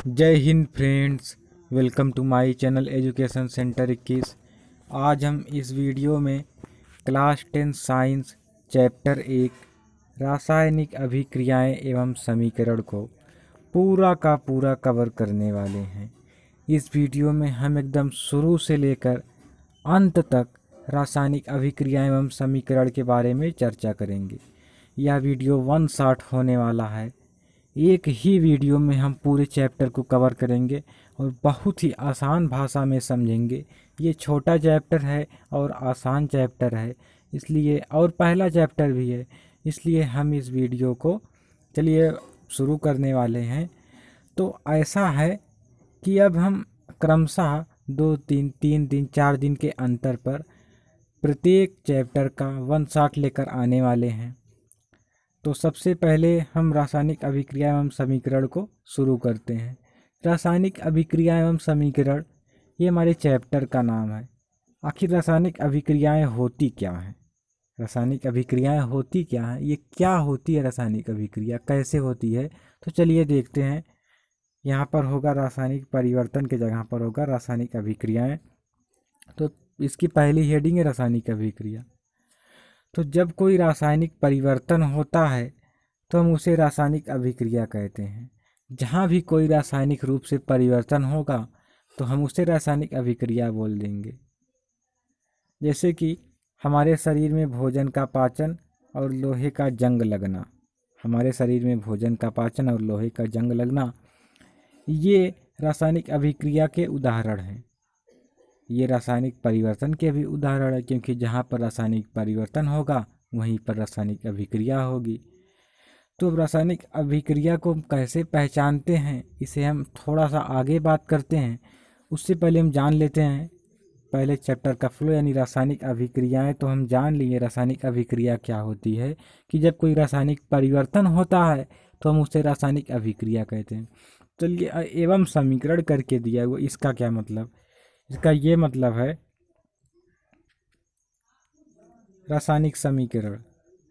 जय हिंद friends. Welcome to my channel education centre 21। आज हम इस वीडियो में क्लास 10 साइंस चैप्टर 1 रासायनिक अभिक्रियाएं एवं समीकरण को पूरा का पूरा कवर करने वाले हैं। इस वीडियो में हम एकदम शुरू से लेकर अंत तक रासायनिक अभिक्रिया एवं समीकरण के बारे में चर्चा करेंगे। यह वीडियो वन शॉट होने वाला है। एक ही वीडियो में हम पूरे चैप्टर को कवर करेंगे और बहुत ही आसान भाषा में समझेंगे। ये छोटा चैप्टर है और आसान चैप्टर है, इसलिए और पहला चैप्टर भी है, इसलिए हम इस वीडियो को चलिए शुरू करने वाले हैं। तो ऐसा है कि अब हम क्रमशः 2-3 4 दिन के अंतर पर प्रत्येक चैप्टर का वन शॉट लेकर आने वाले हैं। तो सबसे पहले हम रासायनिक अभिक्रिया एवं समीकरण को शुरू करते हैं। रासायनिक अभिक्रिया एवं समीकरण ये हमारे चैप्टर का नाम है। आखिर रासायनिक अभिक्रियाएं होती क्या हैं? रासायनिक अभिक्रियाएं होती क्या हैं? ये क्या होती है रासायनिक अभिक्रिया, कैसे होती है? तो चलिए देखते हैं। यहाँ पर होगा रासायनिक परिवर्तन के जगह पर होगा रासायनिक अभिक्रियाएं। तो इसकी पहली हेडिंग है रासायनिक अभिक्रिया। तो जब कोई रासायनिक परिवर्तन होता है तो हम उसे रासायनिक अभिक्रिया कहते हैं। जहाँ भी कोई रासायनिक रूप से परिवर्तन होगा तो हम उसे रासायनिक अभिक्रिया बोल देंगे। जैसे कि हमारे शरीर में भोजन का पाचन और लोहे का जंग लगना। हमारे शरीर में भोजन का पाचन और लोहे का जंग लगना, ये रासायनिक अभिक्रिया के उदाहरण हैं। ये रासायनिक परिवर्तन के भी उदाहरण है, क्योंकि जहाँ पर रासायनिक परिवर्तन होगा वहीं पर रासायनिक अभिक्रिया होगी। तो रासायनिक अभिक्रिया को हम कैसे पहचानते हैं, इसे हम थोड़ा सा आगे बात करते हैं। उससे पहले हम जान लेते हैं पहले चैप्टर का फ्लो, यानी रासायनिक अभिक्रियाएं। तो हम जान लिए रासायनिक अभिक्रिया क्या होती है कि जब कोई रासायनिक परिवर्तन होता है तो हम उसे रासायनिक अभिक्रिया कहते हैं। चलिए एवं समीकरण करके दिया वो, इसका क्या मतलब? इसका ये मतलब है रासायनिक समीकरण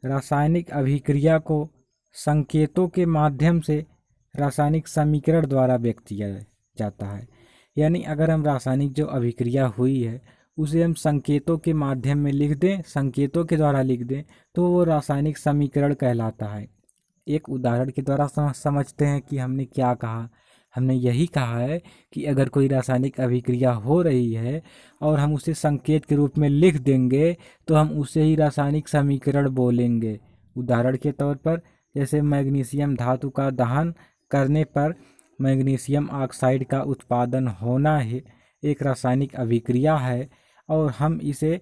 रासायनिक अभिक्रिया को संकेतों के माध्यम से रासायनिक समीकरण द्वारा व्यक्त किया जाता है। यानी अगर हम रासायनिक जो अभिक्रिया हुई है उसे हम संकेतों के माध्यम में लिख दें, संकेतों के द्वारा लिख दें, तो वो रासायनिक समीकरण कहलाता है। एक उदाहरण के द्वारा समझते हैं कि हमने क्या कहा। हमने यही कहा है कि अगर कोई रासायनिक अभिक्रिया हो रही है और हम उसे संकेत के रूप में लिख देंगे तो हम उसे ही रासायनिक समीकरण बोलेंगे। उदाहरण के तौर पर जैसे मैग्नीशियम धातु का दहन करने पर मैग्नीशियम ऑक्साइड का उत्पादन होना ही एक रासायनिक अभिक्रिया है, और हम इसे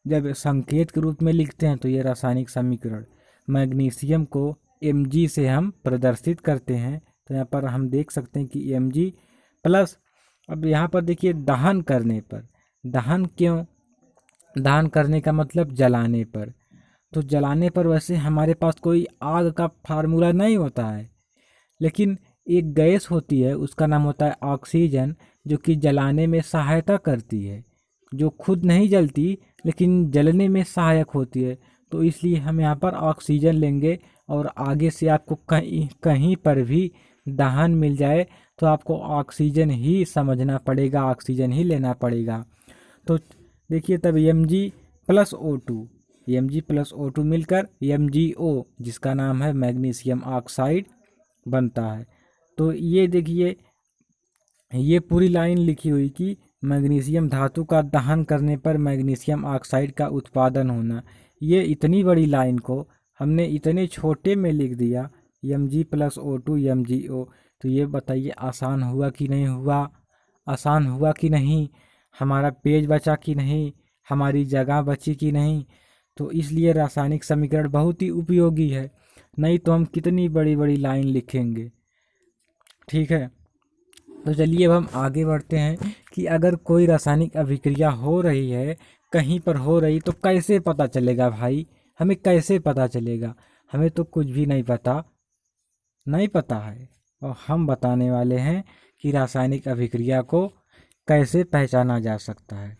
जब संकेत के रूप में लिखते हैं तो ये रासायनिक समीकरण। मैग्नीशियम को Mg से हम प्रदर्शित करते हैं। तो यहाँ पर हम देख सकते हैं कि Mg प्लस, अब यहाँ पर देखिए दहन करने पर, दहन क्यों? दहन करने का मतलब जलाने पर। तो जलाने पर वैसे हमारे पास कोई आग का फार्मूला नहीं होता है, लेकिन एक गैस होती है, उसका नाम होता है ऑक्सीजन, जो कि जलाने में सहायता करती है, जो खुद नहीं जलती लेकिन जलने में सहायक होती है। तो इसलिए हम यहाँ पर ऑक्सीजन लेंगे, और आगे से आपको कहीं कहीं पर भी दहन मिल जाए तो आपको ऑक्सीजन ही समझना पड़ेगा, ऑक्सीजन ही लेना पड़ेगा। तो देखिए तब Mg plus O2, Mg plus O2 मिलकर MgO, जिसका नाम है मैग्नीशियम ऑक्साइड, बनता है। तो ये देखिए ये पूरी लाइन लिखी हुई कि मैग्नीशियम धातु का दहन करने पर मैग्नीशियम ऑक्साइड का उत्पादन होना। ये इतनी बड़ी लाइन को हमने इतने छोटे में लिख दिया, Mg प्लस O2 MgO। तो ये बताइए आसान हुआ कि नहीं हुआ? आसान हुआ कि नहीं? हमारा पेज बचा कि नहीं? हमारी जगह बची कि नहीं? तो इसलिए रासायनिक समीकरण बहुत ही उपयोगी है, नहीं तो हम कितनी बड़ी बड़ी लाइन लिखेंगे। ठीक है, तो चलिए अब हम आगे बढ़ते हैं कि अगर कोई रासायनिक अभिक्रिया हो रही है, कहीं पर हो रही, तो कैसे पता चलेगा भाई? हमें कैसे पता चलेगा? हमें तो कुछ भी नहीं पता, नहीं पता है, और हम बताने वाले हैं कि रासायनिक अभिक्रिया को कैसे पहचाना जा सकता है।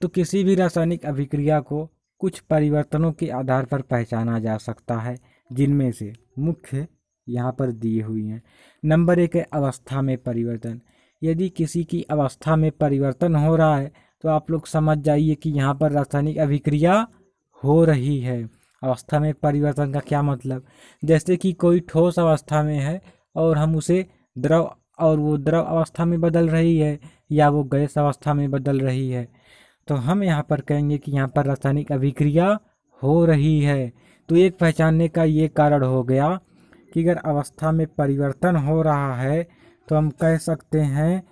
तो किसी भी रासायनिक अभिक्रिया को कुछ परिवर्तनों के आधार पर पहचाना जा सकता है, जिनमें से मुख्य यहाँ पर दी हुई हैं। नंबर 1 है अवस्था में परिवर्तन। यदि किसी की अवस्था में परिवर्तन हो रहा है तो आप लोग समझ जाइए कि यहाँ पर रासायनिक अभिक्रिया हो रही है। अवस्था में परिवर्तन का क्या मतलब, जैसे कि कोई ठोस अवस्था में है और हम उसे द्रव और वो द्रव अवस्था में बदल रही है या वो गैस अवस्था में बदल रही है, तो हम यहाँ पर कहेंगे कि यहाँ पर रासायनिक अभिक्रिया हो रही है। तो एक पहचानने का ये कारण हो गया कि अगर अवस्था में परिवर्तन हो रहा है तो हम कह सकते हैं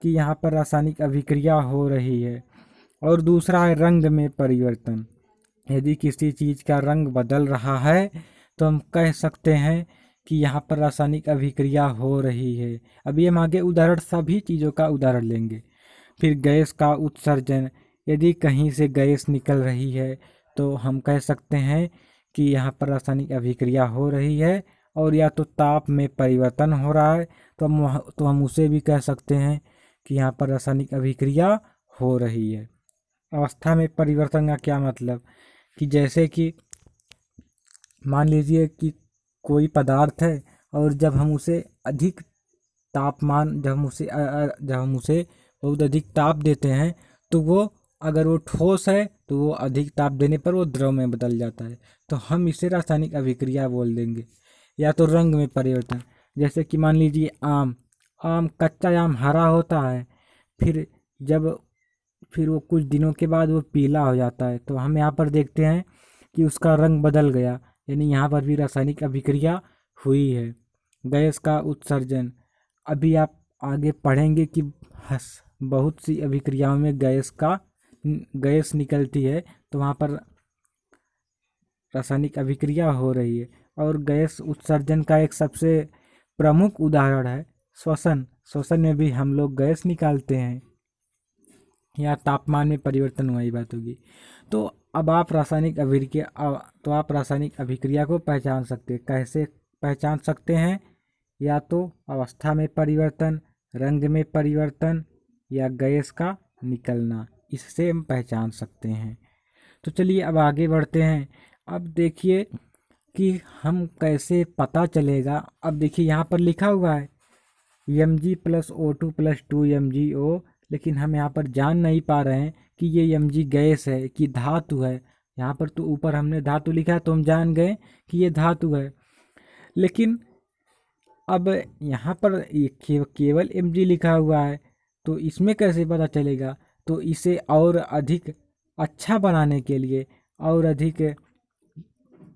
कि यहाँ पर रासायनिक अभिक्रिया हो रही है। और दूसरा है रंग में परिवर्तन। यदि किसी चीज़ का रंग बदल रहा है तो हम कह सकते हैं कि यहाँ पर रासायनिक अभिक्रिया हो रही है। अभी हम आगे उदाहरण सभी चीज़ों का उदाहरण लेंगे। फिर गैस का उत्सर्जन। यदि कहीं से गैस निकल रही है तो हम कह सकते हैं कि यहाँ पर रासायनिक अभिक्रिया हो रही है। और या तो ताप में परिवर्तन हो रहा है तो हम उसे भी कह सकते हैं कि यहाँ पर रासायनिक अभिक्रिया हो रही है। अवस्था में परिवर्तन का क्या मतलब कि जैसे कि मान लीजिए कि कोई पदार्थ है और जब हम उसे अधिक तापमान जब हम उसे बहुत अधिक ताप देते हैं तो वो अगर वो ठोस है तो वो अधिक ताप देने पर वो द्रव में बदल जाता है, तो हम इसे रासायनिक अभिक्रिया बोल देंगे। या तो रंग में परिवर्तन, जैसे कि मान लीजिए आम आम कच्चा आम हरा होता है, फिर जब फिर वो कुछ दिनों के बाद वो पीला हो जाता है तो हम यहाँ पर देखते हैं कि उसका रंग बदल गया, यानी यहाँ पर भी रासायनिक अभिक्रिया हुई है। गैस का उत्सर्जन, अभी आप आगे पढ़ेंगे कि बहुत सी अभिक्रियाओं में गैस निकलती है तो वहाँ पर रासायनिक अभिक्रिया हो रही है। और गैस उत्सर्जन का एक सबसे प्रमुख उदाहरण है श्वसन। श्वसन में भी हम लोग गैस निकालते हैं। या तापमान में परिवर्तन हुआ, ही बात होगी। तो अब आप रासायनिक अभिक्रिया को पहचान सकते हैं। कैसे पहचान सकते हैं? या तो अवस्था में परिवर्तन, रंग में परिवर्तन या गैस का निकलना, इससे हम पहचान सकते हैं। तो चलिए अब आगे बढ़ते हैं। अब देखिए कि हम कैसे पता चलेगा। अब देखिए यहाँ पर लिखा हुआ है Mg + O2 + 2 MgO, लेकिन हम यहाँ पर जान नहीं पा रहे हैं कि ये Mg गैस है कि धातु है। यहाँ पर तो ऊपर हमने धातु लिखा है तो हम जान गए कि ये धातु है, लेकिन अब यहाँ पर ये केवल Mg लिखा हुआ है तो इसमें कैसे पता चलेगा? तो इसे और अधिक अच्छा बनाने के लिए और अधिक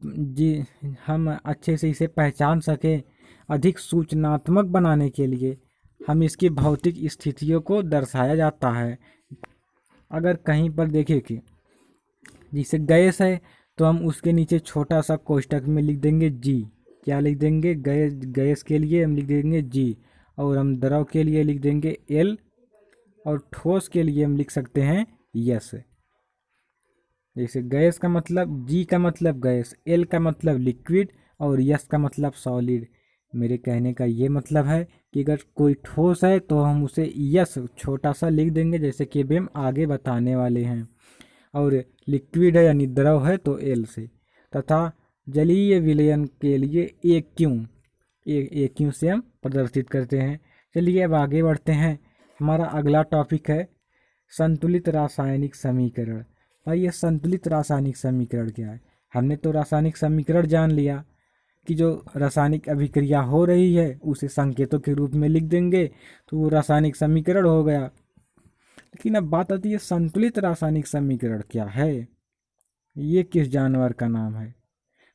जी हम अच्छे से इसे पहचान सकें, अधिक सूचनात्मक बनाने के लिए हम इसकी भौतिक स्थितियों को दर्शाया जाता है। अगर कहीं पर देखें कि जैसे गैस है तो हम उसके नीचे छोटा सा कोष्ठक में लिख देंगे जी। क्या लिख देंगे? गैस के लिए हम लिख देंगे जी, और हम द्रव के लिए लिख देंगे एल, और ठोस के लिए हम लिख सकते हैं यस। जैसे गैस का मतलब, जी का मतलब गैस, एल का मतलब लिक्विड और यस का मतलब सॉलिड। मेरे कहने का ये मतलब है कि अगर कोई ठोस है तो हम उसे यस छोटा सा लिख देंगे, जैसे कि अभी हम आगे बताने वाले हैं। और लिक्विड है यानी द्रव है तो एल से। तथा जलीय विलयन के लिए ए क्यू से हम प्रदर्शित करते हैं। चलिए अब आगे बढ़ते हैं। हमारा अगला टॉपिक है संतुलित रासायनिक समीकरण। भाई ये संतुलित रासायनिक समीकरण क्या है? हमने तो रासायनिक समीकरण जान लिया कि जो रासायनिक अभिक्रिया हो रही है उसे संकेतों के रूप में लिख देंगे तो वो रासायनिक समीकरण हो गया। लेकिन अब बात आती है संतुलित रासायनिक समीकरण क्या है, ये किस जानवर का नाम है?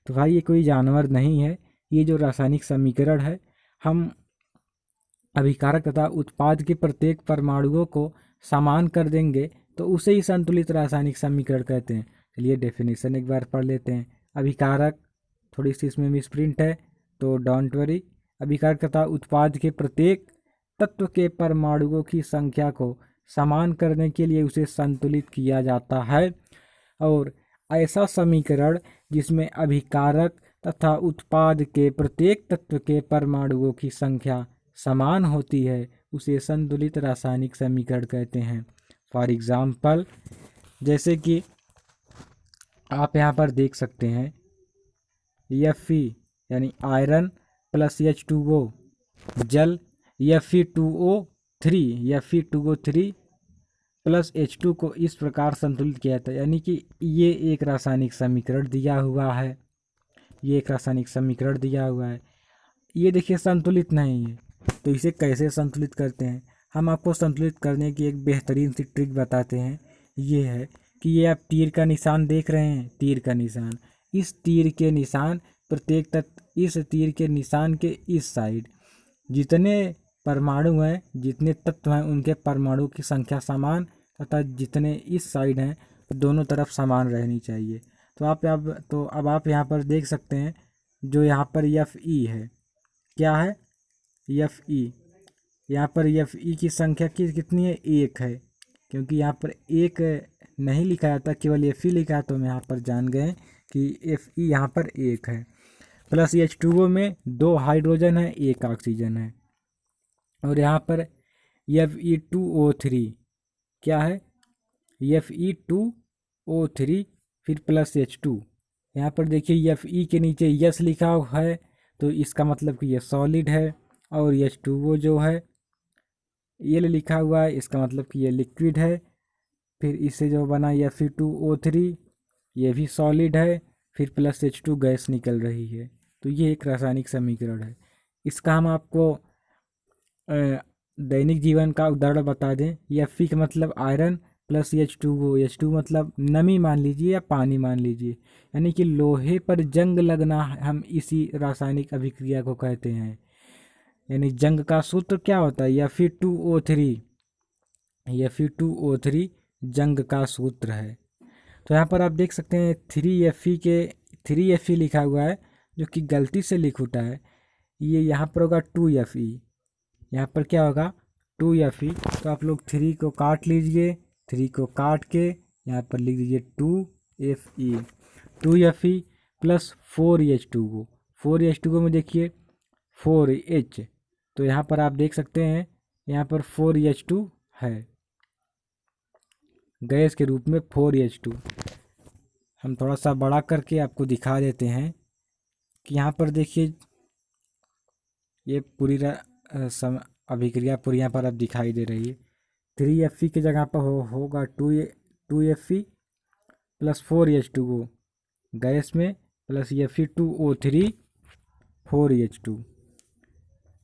तो भाई ये कोई जानवर नहीं है। ये जो रासायनिक समीकरण है, हम अभिकारक तथा उत्पाद के प्रत्येक परमाणुओं को समान कर देंगे तो उसे ही संतुलित रासायनिक समीकरण कहते हैं। चलिए डेफिनेशन एक बार पढ़ लेते हैं। अभिकारक, थोड़ी सी इसमें मिसप्रिंट है तो डोंट वरी। अभिकारक तथा उत्पाद के प्रत्येक तत्व के परमाणुओं की संख्या को समान करने के लिए उसे संतुलित किया जाता है। और ऐसा समीकरण जिसमें अभिकारक तथा उत्पाद के प्रत्येक तत्व के परमाणुओं की संख्या समान होती है उसे संतुलित रासायनिक समीकरण कहते हैं। फॉर एग्जाम्पल, जैसे कि आप यहाँ पर देख सकते हैं Fe यानी आयरन प्लस H2O जल, Fe2O3 प्लस H2 को इस प्रकार संतुलित किया जाता है। यानी कि ये एक रासायनिक समीकरण दिया हुआ है, ये देखिए संतुलित नहीं है। तो इसे कैसे संतुलित करते हैं, हम आपको संतुलित करने की एक बेहतरीन सी ट्रिक बताते हैं। ये है कि ये आप तीर का निशान देख रहे हैं, तीर का निशान, इस तीर के निशान प्रत्येक तत्व, इस तीर के निशान के इस साइड जितने परमाणु हैं, जितने तत्व हैं, उनके परमाणु की संख्या समान तथा जितने इस साइड हैं दोनों तरफ समान रहनी चाहिए। तो अब आप यहाँ पर देख सकते हैं, जो यहाँ पर Fe है, क्या है Fe, यहाँ पर Fe की संख्या कितनी है, 1 है। क्योंकि यहाँ पर 1 नहीं लिखा जाता, केवल Fe लिखा है, तो हम यहाँ पर जान गए कि Fe यहाँ पर 1 है। प्लस H2O में 2 हाइड्रोजन है, 1 ऑक्सीजन है। और यहाँ पर Fe2O3 क्या है, Fe2O3 फिर प्लस H2। यहाँ पर देखिए Fe के नीचे यस लिखा हुआ है, तो इसका मतलब कि ये सॉलिड है। और H2O जो है L लिखा हुआ है, इसका मतलब कि ये लिक्विड है। फिर इससे जो बना Fe2O3 ये भी सॉलिड है, फिर प्लस H2 गैस निकल रही है। तो ये एक रासायनिक समीकरण है। इसका हम आपको दैनिक जीवन का उदाहरण बता दें। Fe का मतलब आयरन प्लस H2O मतलब नमी मान लीजिए या पानी मान लीजिए, यानी कि लोहे पर जंग लगना हम इसी रासायनिक अभिक्रिया को कहते हैं। यानी जंग का सूत्र क्या होता है, Fe2O3 जंग का सूत्र है। तो यहाँ पर आप देख सकते हैं 3Fe लिखा हुआ है, जो कि गलती से लिख उठा है। ये यहाँ पर होगा 2Fe, यहाँ पर क्या होगा 2Fe। तो आप लोग 3 को काट लीजिए, 3 को काट के यहाँ पर लिख दीजिए 2Fe प्लस 4H2O में देखिए 4H, तो यहाँ पर आप देख सकते हैं यहाँ पर 4H2 है, गैस के रूप में 4H2। हम थोड़ा सा बड़ा करके आपको दिखा देते हैं कि यहाँ पर देखिए ये पूरी अभिक्रिया पूरी यहाँ पर अब दिखाई दे रही है। 3Fe की जगह पर होगा 2Fe प्लस 4H2O गैस में, प्लस Fe2O3 4H2।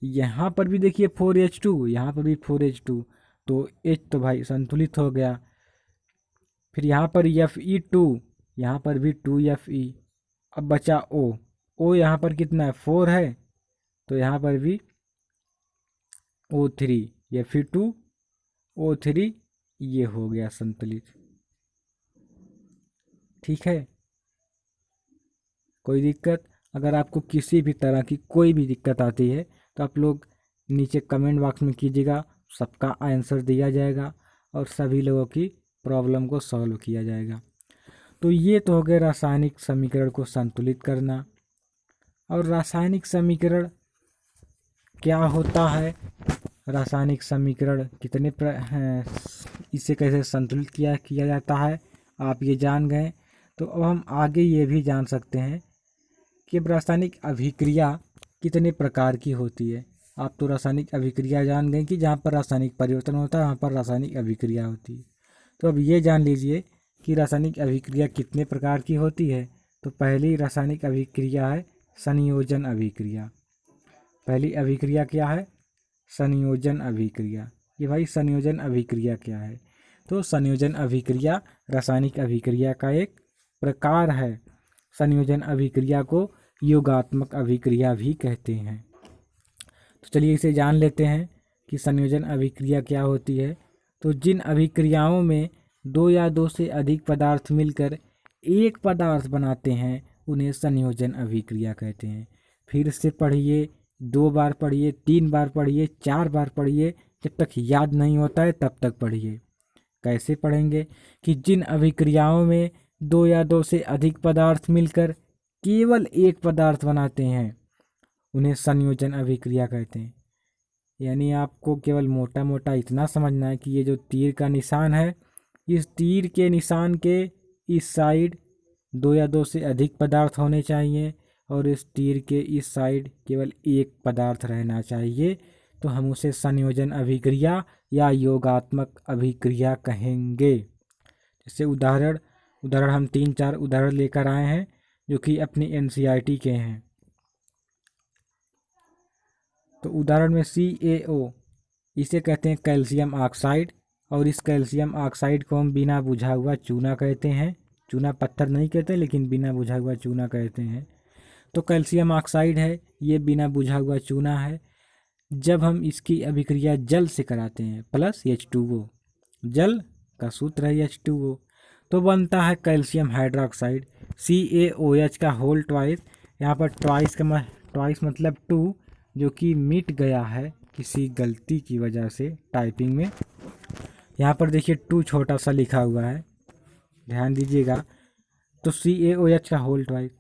यहाँ पर भी देखिए 4H2, यहाँ पर भी 4H2, तो H तो भाई संतुलित हो गया। फिर यहाँ पर Fe2, यहाँ पर भी 2Fe। अब बचा O यहाँ पर कितना है 4 है, तो यहाँ पर भी O3, Fe2O3 ये हो गया संतुलित। ठीक है, कोई दिक्कत, अगर आपको किसी भी तरह की कोई भी दिक्कत आती है तो आप लोग नीचे कमेंट बॉक्स में कीजिएगा, सबका आंसर दिया जाएगा और सभी लोगों की प्रॉब्लम को सॉल्व किया जाएगा। तो ये तो हो गया रासायनिक समीकरण को संतुलित करना। और रासायनिक समीकरण क्या होता है, रासायनिक समीकरण कितने इसे कैसे संतुलित किया जाता है, आप ये जान गए। तो अब हम आगे ये भी जान सकते हैं कि रासायनिक अभिक्रिया कितने प्रकार की होती है। आप तो रासायनिक अभिक्रिया जान गए कि जहाँ पर रासायनिक परिवर्तन होता है वहाँ पर रासायनिक अभिक्रिया होती है। तो अब ये जान लीजिए कि रासायनिक अभिक्रिया कितने प्रकार की होती है। तो पहली रासायनिक अभिक्रिया है संयोजन अभिक्रिया। पहली अभिक्रिया क्या है, संयोजन अभिक्रिया। ये भाई संयोजन अभिक्रिया क्या है, तो संयोजन अभिक्रिया रासायनिक अभिक्रिया का एक प्रकार है। संयोजन अभिक्रिया को योगात्मक अभिक्रिया भी कहते हैं। तो चलिए इसे जान लेते हैं कि संयोजन अभिक्रिया क्या होती है। तो जिन अभिक्रियाओं में 2 या 2 से अधिक पदार्थ मिलकर एक पदार्थ बनाते हैं उन्हें संयोजन अभिक्रिया कहते हैं। फिर से पढ़िए, 2 बार पढ़िए, 3 बार पढ़िए, 4 बार पढ़िए, जब तक याद नहीं होता है तब तक पढ़िए। कैसे पढ़ेंगे कि जिन अभिक्रियाओं में 2 या 2 से अधिक पदार्थ मिलकर केवल एक पदार्थ बनाते हैं उन्हें संयोजन अभिक्रिया कहते हैं। यानी आपको केवल मोटा मोटा इतना समझना है कि ये जो तीर का निशान है, इस तीर के निशान के इस साइड 2 या 2 से अधिक पदार्थ होने चाहिए और इस तीर के इस साइड केवल एक पदार्थ रहना चाहिए, तो हम उसे संयोजन अभिक्रिया या योगात्मक अभिक्रिया कहेंगे। जैसे उदाहरण हम 3-4 उदाहरण लेकर आए हैं जो कि अपनी एनसीईआरटी के हैं। तो उदाहरण में CaO, इसे कहते हैं कैल्शियम ऑक्साइड, और इस कैल्शियम ऑक्साइड को हम बिना बुझा हुआ चूना कहते हैं। चूना पत्थर नहीं कहते, लेकिन बिना बुझा हुआ चूना कहते हैं। तो कैल्शियम ऑक्साइड है, ये बिना बुझा हुआ चूना है। जब हम इसकी अभिक्रिया जल से कराते हैं प्लस H2O, जल का सूत्र है H2O, तो बनता है कैल्शियम हाइड्रोक्साइड CaOH का होल ट्वाइस। यहाँ पर ट्वाइस मतलब 2, जो कि मिट गया है किसी गलती की वजह से टाइपिंग में। यहाँ पर देखिए 2 छोटा सा लिखा हुआ है, ध्यान दीजिएगा। तो CaOH का होल ट्वाइस।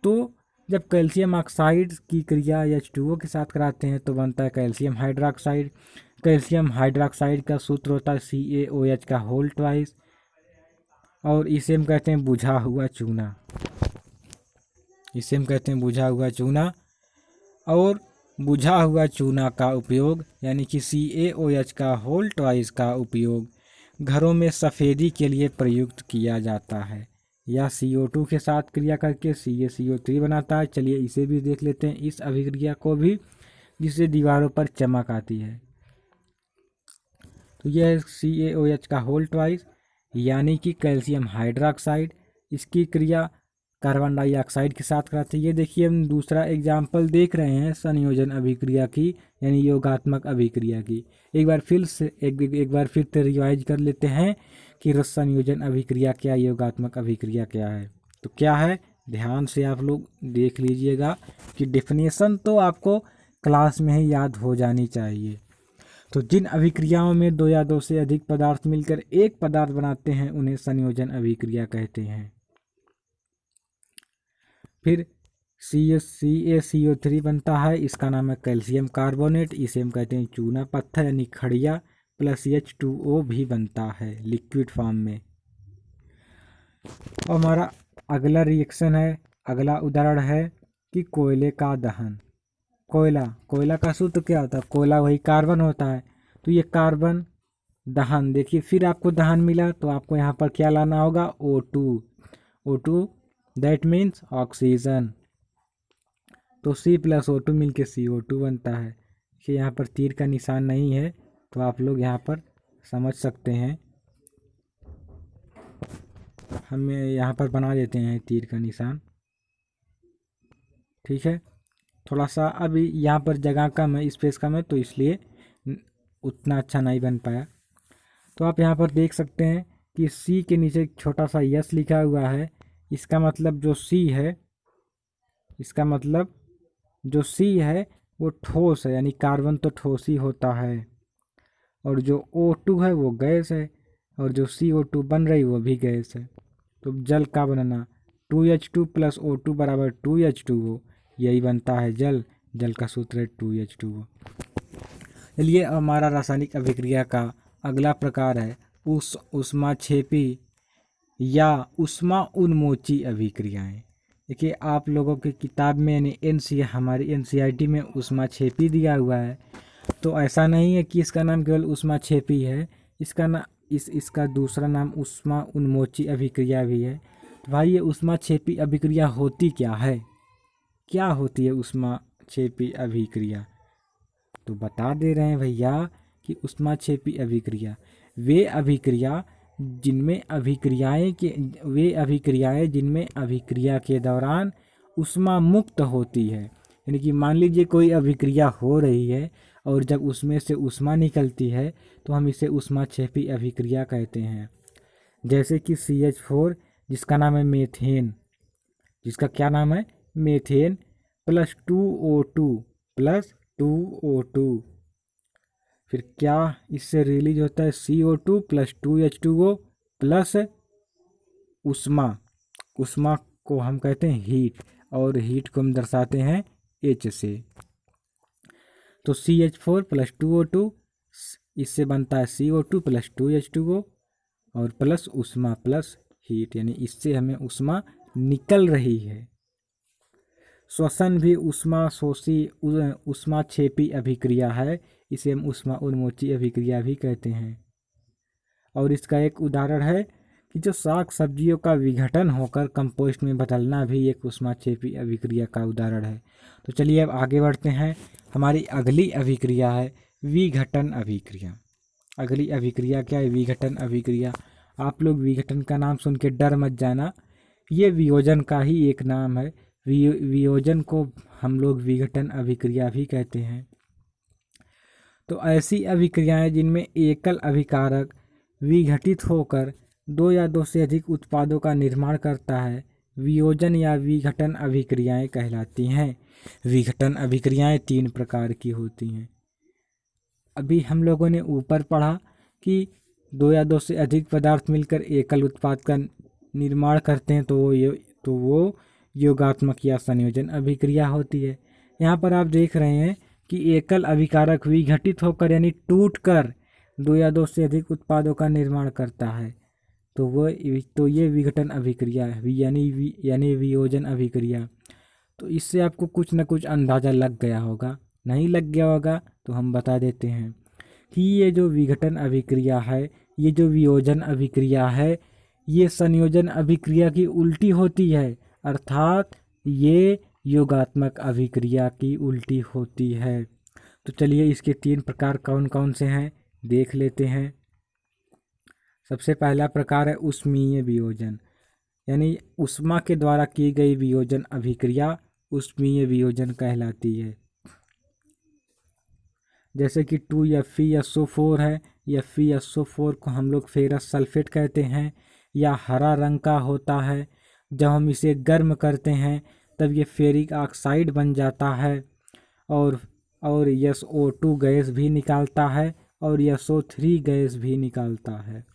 तो जब कैल्शियम ऑक्साइड की क्रिया H2O के साथ कराते हैं तो बनता है कैल्शियम हाइड्रोक्साइड। कैल्शियम हाइड्रोक्साइड का सूत्र होता है CaOH का होल ट्वाइस, और इसे हम कहते हैं बुझा हुआ चूना। इसे हम कहते हैं बुझा हुआ चूना। और बुझा हुआ चूना का उपयोग यानी कि CaOH का होल ट्वाइस का उपयोग घरों में सफ़ेदी के लिए प्रयुक्त किया जाता है, या CO2 के साथ क्रिया करके CaCO3 बनाता है। चलिए इसे भी देख लेते हैं, इस अभिक्रिया को भी, जिससे दीवारों पर चमक आती है। तो यह है CaOH का होल ट्वाइस यानी कि कैल्शियम हाइड्रोक्साइड। इसकी क्रिया कार्बन डाइऑक्साइड के साथ कराते हैं। ये देखिए हम दूसरा एग्जाम्पल देख रहे हैं संयोजन अभिक्रिया की, यानी योगात्मक अभिक्रिया की। एक बार फिर से रिवाइज कर लेते हैं कि संयोजन अभिक्रिया क्या, योगात्मक अभिक्रिया क्या है। तो क्या है, ध्यान से आप लोग देख लीजिएगा कि डेफिनेशन तो आपको क्लास में ही याद हो जानी चाहिए। तो जिन अभिक्रियाओं में 2 या 2 से अधिक पदार्थ मिलकर एक पदार्थ बनाते हैं उन्हें संयोजन अभिक्रिया कहते हैं। फिर CaCO3 बनता है, इसका नाम है कैल्शियम कार्बोनेट, इसे हम कहते हैं चूना पत्थर यानी खड़िया, प्लस H2O भी बनता है लिक्विड फॉर्म में। और हमारा अगला रिएक्शन है, अगला उदाहरण है कि कोयले का दहन। कोयला का सूत्र क्या होता है, कोयला वही कार्बन होता है। तो ये कार्बन दहन, देखिए फिर आपको दहन मिला तो आपको यहाँ पर क्या लाना होगा, O2 दैट मीन्स ऑक्सीजन। तो C प्लस O2 मिलके CO2 बनता है। कि यहाँ पर तीर का निशान नहीं है तो आप लोग यहाँ पर समझ सकते हैं, हम यहाँ पर बना देते हैं तीर का निशान, ठीक है। थोड़ा सा अभी यहाँ पर जगह कम है, स्पेस कम है, तो इसलिए उतना अच्छा नहीं बन पाया। तो आप यहाँ पर देख सकते हैं कि C के नीचे एक छोटा सा यस लिखा हुआ है। इसका मतलब जो C है वो ठोस है, यानी कार्बन तो ठोस ही होता है, और जो O2 है वो गैस है, और जो CO2 बन रही वो भी गैस है। तो जल का बनना 2H2 प्लस O2 बराबर 2H2O, यही बनता है जल। जल का सूत्र है 2H2O। चलिए हमारा रासायनिक अभिक्रिया का अगला प्रकार है ऊष्माक्षेपी या ऊष्मा उन्मोची अभिक्रियाएं। देखिए आप लोगों की किताब में यानी हमारी एनसीईआरटी में ऊष्माक्षेपी दिया हुआ है, तो ऐसा नहीं है कि इसका नाम केवल ऊष्माक्षेपी है, इसका दूसरा नाम ऊष्मा उन्मोची अभिक्रिया भी है। तो भाई ये ऊष्माक्षेपी अभिक्रिया होती क्या है, क्या होती है ऊष्माक्षेपी अभिक्रिया, तो बता दे रहे हैं भैया कि ऊष्माक्षेपी अभिक्रिया वे अभिक्रियाएं जिनमें अभिक्रिया के दौरान ऊष्मा मुक्त होती है। यानी कि मान लीजिए कोई अभिक्रिया हो रही है और जब उसमें से ऊष्मा निकलती है तो हम इसे ऊष्माक्षेपी अभिक्रिया कहते हैं। जैसे कि CH4 जिसका नाम है मेथेन, जिसका क्या नाम है मेथेन, प्लस 2O2 फिर क्या इससे रिलीज होता है CO2 प्लस 2H2O प्लस ऊष्मा को हम कहते हैं हीट, और हीट को हम दर्शाते हैं H से। तो CH4 प्लस 2O2 इससे बनता है CO2 प्लस 2H2O और प्लस ऊष्मा प्लस हीट, यानी इससे हमें ऊष्मा निकल रही है। श्वसन भी ऊष्माक्षेपी अभिक्रिया है, इसे हम ऊष्मा उन्मोची अभिक्रिया भी कहते हैं। और इसका एक उदाहरण है कि जो साग सब्जियों का विघटन होकर कंपोस्ट में बदलना भी एक ऊष्माक्षेपी अभिक्रिया का उदाहरण है। तो चलिए अब आगे बढ़ते हैं। हमारी अगली अभिक्रिया है विघटन अभिक्रिया। अगली अभिक्रिया क्या है? विघटन अभिक्रिया। आप लोग विघटन का नाम सुन के डर मत जाना, ये वियोजन का ही एक नाम है। वियोजन को हम लोग विघटन अभिक्रिया भी कहते हैं। तो ऐसी अभिक्रियाएं जिनमें एकल अभिकारक विघटित होकर दो या दो से अधिक उत्पादों का निर्माण करता है, वियोजन या विघटन अभिक्रियाएं कहलाती हैं। विघटन अभिक्रियाएं 3 प्रकार की होती हैं। अभी हम लोगों ने ऊपर पढ़ा कि दो या दो से अधिक पदार्थ मिलकर एकल उत्पाद का निर्माण करते हैं, तो वो योगात्मक या संयोजन अभिक्रिया होती है। यहाँ पर आप देख रहे हैं कि एकल अभिकारक विघटित होकर यानी टूटकर दो या दो से अधिक उत्पादों का निर्माण करता है, तो ये विघटन अभिक्रिया है, यानी वियोजन अभिक्रिया। तो इससे आपको कुछ न कुछ अंदाज़ा लग गया होगा, नहीं लग गया होगा तो हम बता देते हैं कि ये जो विघटन अभिक्रिया है, ये जो वियोजन अभिक्रिया है, ये संयोजन अभिक्रिया की उल्टी होती है, अर्थात ये योगात्मक अभिक्रिया की उल्टी होती है। तो चलिए इसके 3 प्रकार कौन कौन से हैं देख लेते हैं। सबसे पहला प्रकार है ऊष्मीय वियोजन, यानी ऊष्मा के द्वारा की गई वियोजन अभिक्रिया ऊष्मीय वियोजन कहलाती है। जैसे कि 2FeSO4 है, FeSO4 को हम लोग फेरस सल्फेट कहते हैं, या हरा रंग का होता है। जब हम इसे गर्म करते हैं तब ये फेरिक ऑक्साइड बन जाता है और SO2 गैस भी निकालता है और SO3 गैस भी निकालता है,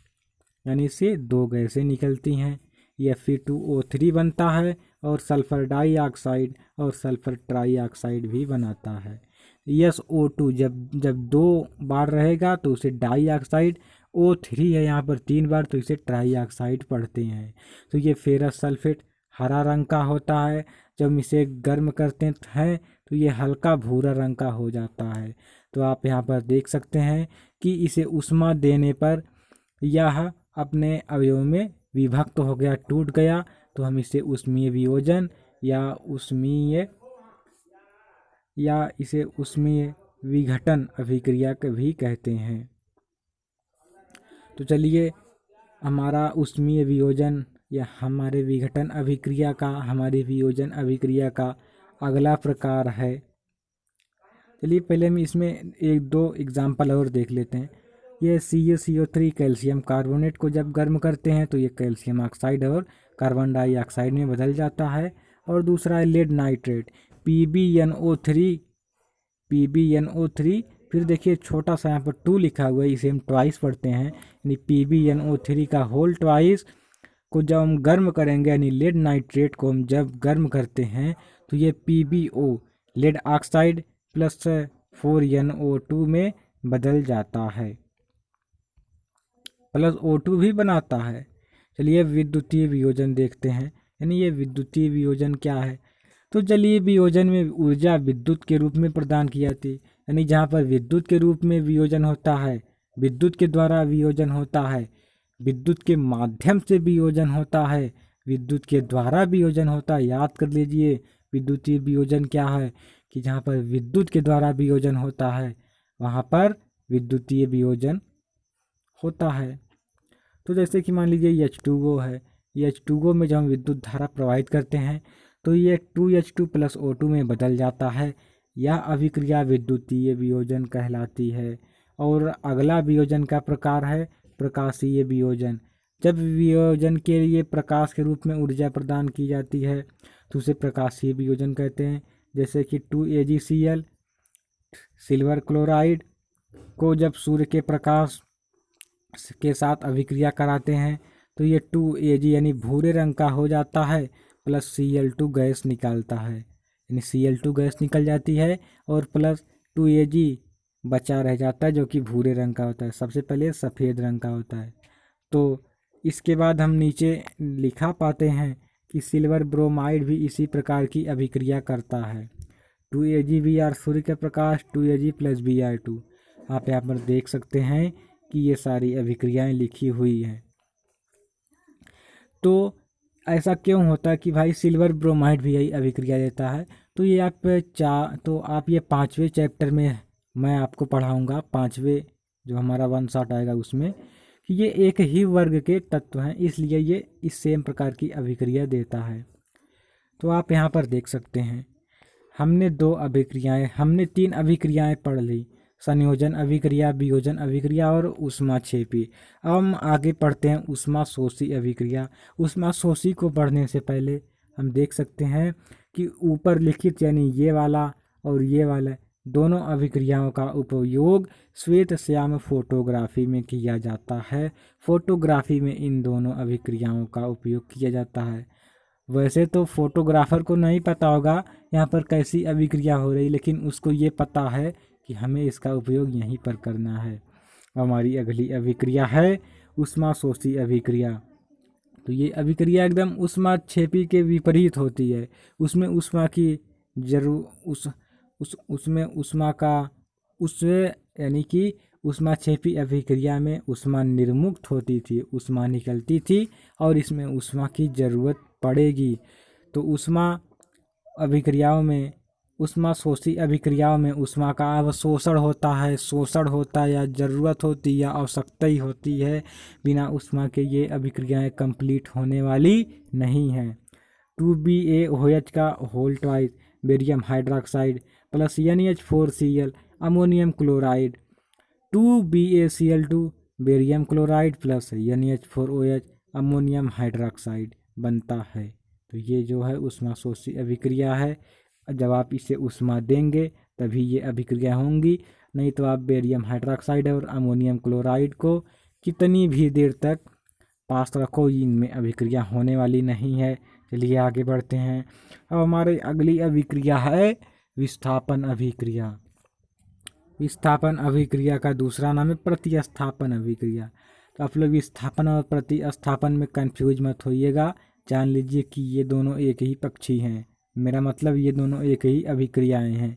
यानी इससे 2 गैसें निकलती हैं। Fe2O3 बनता है और सल्फर डाइऑक्साइड और सल्फर ट्राइऑक्साइड भी बनाता है। SO2 जब 2 बार रहेगा तो उसे डाइऑक्साइड, O3 है यहाँ पर 3 बार तो इसे ट्राइऑक्साइड पढ़ते हैं। तो ये फेरस सल्फेट हरा रंग का होता है, जब हम इसे गर्म करते हैं तो ये हल्का भूरा रंग का हो जाता है। तो आप यहाँ पर देख सकते हैं कि इसे ऊष्मा देने पर यह अपने अवयव में विभक्त हो गया, टूट गया, तो हम इसे ऊष्मीय वियोजन या इसे ऊष्मीय विघटन अभिक्रिया भी कहते हैं। तो चलिए हमारा ऊष्मीय वियोजन या हमारी विघटन अभिक्रिया का अगला प्रकार है। चलिए पहले हम इसमें 1-2 एग्जाम्पल और देख लेते हैं। ये CaCO3 कैल्शियम कार्बोनेट को जब गर्म करते हैं तो ये कैल्शियम ऑक्साइड और कार्बन डाइऑक्साइड में बदल जाता है। और दूसरा है लेड नाइट्रेट PbNO3। फिर देखिए छोटा सा यहाँ पर 2 लिखा हुआ है, इसे हम ट्वाइस पढ़ते हैं, यानी PbNO3 का होल ट्वाइस को जब हम गर्म करेंगे, यानी लेड नाइट्रेट को हम जब गर्म करते हैं तो ये PbO lead oxide plus 4NO2 में बदल जाता है, प्लस O2 भी बनाता है। चलिए विद्युतीय वियोजन देखते हैं, यानी ये विद्युतीय वियोजन क्या है। तो चलिए वियोजन में ऊर्जा विद्युत के रूप में प्रदान की जाती है, यानी जहाँ पर विद्युत के रूप में वियोजन होता है, विद्युत के द्वारा वियोजन होता है, विद्युत के माध्यम से वियोजन होता है, विद्युत के द्वारा वियोजन होता है। याद कर लीजिए विद्युतीय वियोजन क्या है, कि जहाँ पर विद्युत के द्वारा वियोजन होता है वहाँ पर विद्युतीय वियोजन होता है। तो जैसे कि मान लीजिए H2O है, H2O में जब हम विद्युत धारा प्रवाहित करते हैं तो ये 2H2 प्लस O2 में बदल जाता है। यह अभिक्रिया विद्युतीय वियोजन कहलाती है। और अगला वियोजन का प्रकार है प्रकाशीय वियोजन। जब वियोजन के लिए प्रकाश के रूप में ऊर्जा प्रदान की जाती है तो उसे प्रकाशीय वियोजन कहते हैं। जैसे कि 2AgCl सिल्वर क्लोराइड को जब सूर्य के प्रकाश के साथ अभिक्रिया कराते हैं तो ये 2Ag यानी भूरे रंग का हो जाता है, प्लस Cl2 गैस निकालता है, यानी Cl2 गैस निकल जाती है और प्लस 2Ag बचा रह जाता है जो कि भूरे रंग का होता है। सबसे पहले सफ़ेद रंग का होता है। तो इसके बाद हम नीचे लिखा पाते हैं कि सिल्वर ब्रोमाइड भी इसी प्रकार की अभिक्रिया करता है। 2AgBr सूर्य का प्रकाश, 2Ag + Br2। आप यहाँ पर देख सकते हैं कि ये सारी अभिक्रियाएं लिखी हुई हैं। तो ऐसा क्यों होता है कि भाई सिल्वर ब्रोमाइड भी यही अभिक्रिया देता है? तो ये आप ये 5वें चैप्टर में मैं आपको पढ़ाऊँगा, 5वें जो हमारा 1 शॉट आएगा उसमें, कि ये एक ही वर्ग के तत्व हैं, इसलिए ये इस सेम प्रकार की अभिक्रिया देता है। तो आप यहाँ पर देख सकते हैं हमने 3 अभिक्रियाएं पढ़ ली, संयोजन अभिक्रिया, वियोजन अभिक्रिया और ऊष्माक्षेपी। अब हम आगे पढ़ते हैं ऊष्माशोषी अभिक्रिया। ऊष्माशोषी को पढ़ने से पहले हम देख सकते हैं कि ऊपर लिखित यानी ये वाला और ये वाला दोनों अभिक्रियाओं का उपयोग श्वेत श्याम फोटोग्राफी में किया जाता है। फोटोग्राफी में इन दोनों अभिक्रियाओं का उपयोग किया जाता है। वैसे तो फोटोग्राफर को नहीं पता होगा यहाँ पर कैसी अभिक्रिया हो रही, लेकिन उसको ये पता है कि हमें इसका उपयोग यहीं पर करना है। हमारी अगली अभिक्रिया है ऊष्माशोषी अभिक्रिया। तो ये अभिक्रिया एकदम ऊष्माक्षेपी के विपरीत होती है। उसमें ऊष्मा की यानी कि ऊष्माक्षेपी अभिक्रिया में ऊष्मा निर्मुक्त होती थी, ऊष्मा निकलती थी और इसमें ऊष्मा की ज़रूरत पड़ेगी। तो ऊष्माशोषी अभिक्रियाओं में ऊष्मा का अवशोषण होता है, शोषण होता है, या ज़रूरत होती है या आवश्यकता ही होती है। बिना ऊष्मा के ये अभिक्रियाएं कंप्लीट होने वाली नहीं हैं। 2BaOH का whole twice barium hydroxide plus NH4Cl ammonium chloride, 2BaCl2 barium chloride plus NH4OH ammonium hydroxide बनता है। तो ये जो है ऊष्माशोषी अभिक्रिया है। जब आप इसे ऊष्मा देंगे तभी ये अभिक्रिया होंगी, नहीं तो आप बेरियम हाइड्रोक्साइड और अमोनियम क्लोराइड को कितनी भी देर तक पास रखो, इनमें अभिक्रिया होने वाली नहीं है। चलिए आगे बढ़ते हैं। अब हमारी अगली अभिक्रिया है विस्थापन अभिक्रिया। विस्थापन अभिक्रिया का दूसरा नाम है प्रतिस्थापन अभिक्रिया। तो आप लोग विस्थापन और प्रतिस्थापन में कंफ्यूज मत होइएगा, जान लीजिए कि ये दोनों एक ही पक्षी हैं। मेरा मतलब ये दोनों एक ही अभिक्रियाएं हैं।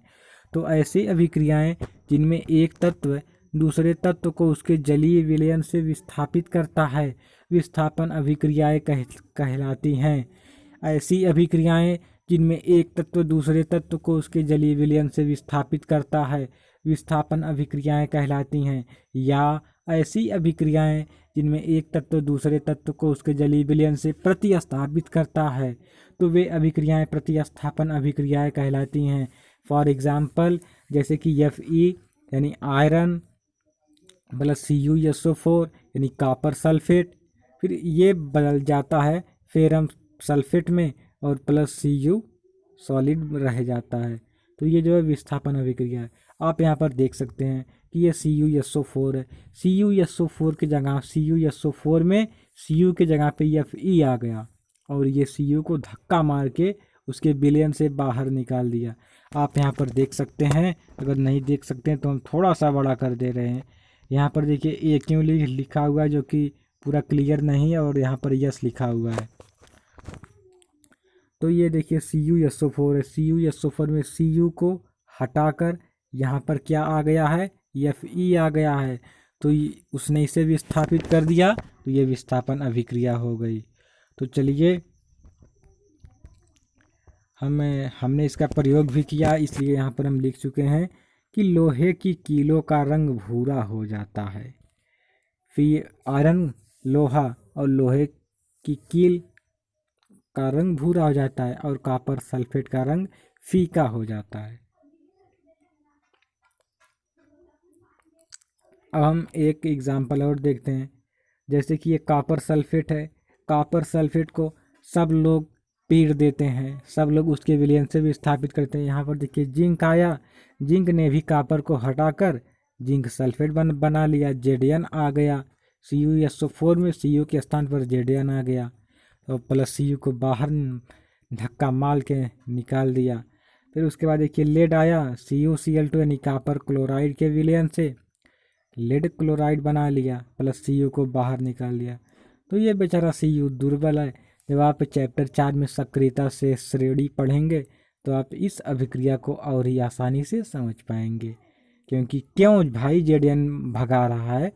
तो ऐसी अभिक्रियाएं जिनमें एक तत्व दूसरे तत्व को उसके जलीय विलयन से विस्थापित करता है, विस्थापन अभिक्रियाएं कहलाती हैं। ऐसी अभिक्रियाएं जिनमें एक तत्व दूसरे तत्व को उसके जलीय विलयन से विस्थापित करता है, विस्थापन अभिक्रियाएं कहलाती हैं। या ऐसी अभिक्रियाएं जिनमें एक तत्व दूसरे तत्व को उसके जलीय विलयन से प्रतिस्थापित करता है, तो वे अभिक्रियाएं प्रतिस्थापन अभिक्रियाएं कहलाती हैं। फॉर एग्जाम्पल जैसे कि Fe यानी आयरन प्लस CuSO4 यानी कॉपर सल्फेट, फिर ये बदल जाता है फेरम सल्फेट में और प्लस Cu सॉलिड रह जाता है। तो ये जो है विस्थापन अभिक्रिया है। आप यहाँ पर देख सकते हैं कि ये CuSO4 है। CuSO4 की जगह CuSO4 में Cu के जगह पे Fe आ गया और ये Cu को धक्का मार के उसके विलयन से बाहर निकाल दिया। आप यहाँ पर देख सकते हैं। अगर नहीं देख सकते हैं तो हम थोड़ा सा बड़ा कर दे रहे हैं। यहाँ पर देखिए A क्यों लिखा हुआ है, जो कि पूरा क्लियर नहीं है, और यहाँ पर यस लिखा हुआ है। तो ये देखिए CuSO4 है। CuSO4 में Cu को हटाकर यहाँ पर क्या आ गया है, Fe आ गया है। तो उसने इसे विस्थापित कर दिया, तो ये विस्थापन अभिक्रिया हो गई। तो चलिए हमने इसका प्रयोग भी किया, इसलिए यहाँ पर हम लिख चुके हैं कि लोहे की कीलों का रंग भूरा हो जाता है। फिर आयरन लोहा और लोहे की कील का रंग भूरा हो जाता है और कॉपर सल्फेट का रंग फीका हो जाता है। अब हम एक एग्जाम्पल और देखते हैं। जैसे कि ये कॉपर सल्फेट है। कॉपर सल्फेट को सब लोग पीड़ देते हैं, सब लोग उसके विलयन से विस्थापित करते हैं। यहाँ पर देखिए जिंक आया, जिंक ने भी कॉपर को हटाकर जिंक सल्फेट बना लिया, Zn आ गया। CuSO4 में Cu के स्थान पर Zn आ गया और प्लस Cu को बाहर धक्का मार के निकाल दिया। फिर उसके बाद देखिए लेड आया, CuCl2 यानी कॉपर क्लोराइड के विलयन से लेड क्लोराइड बना लिया, प्लस Cu को बाहर निकाल दिया। तो ये बेचारा Cu दुर्बल है, जब आप चैप्टर 4 में सक्रियता से श्रेणी पढ़ेंगे तो आप इस अभिक्रिया को और ही आसानी से समझ पाएंगे। क्योंकि क्यों भाई जेडीएन भगा रहा है,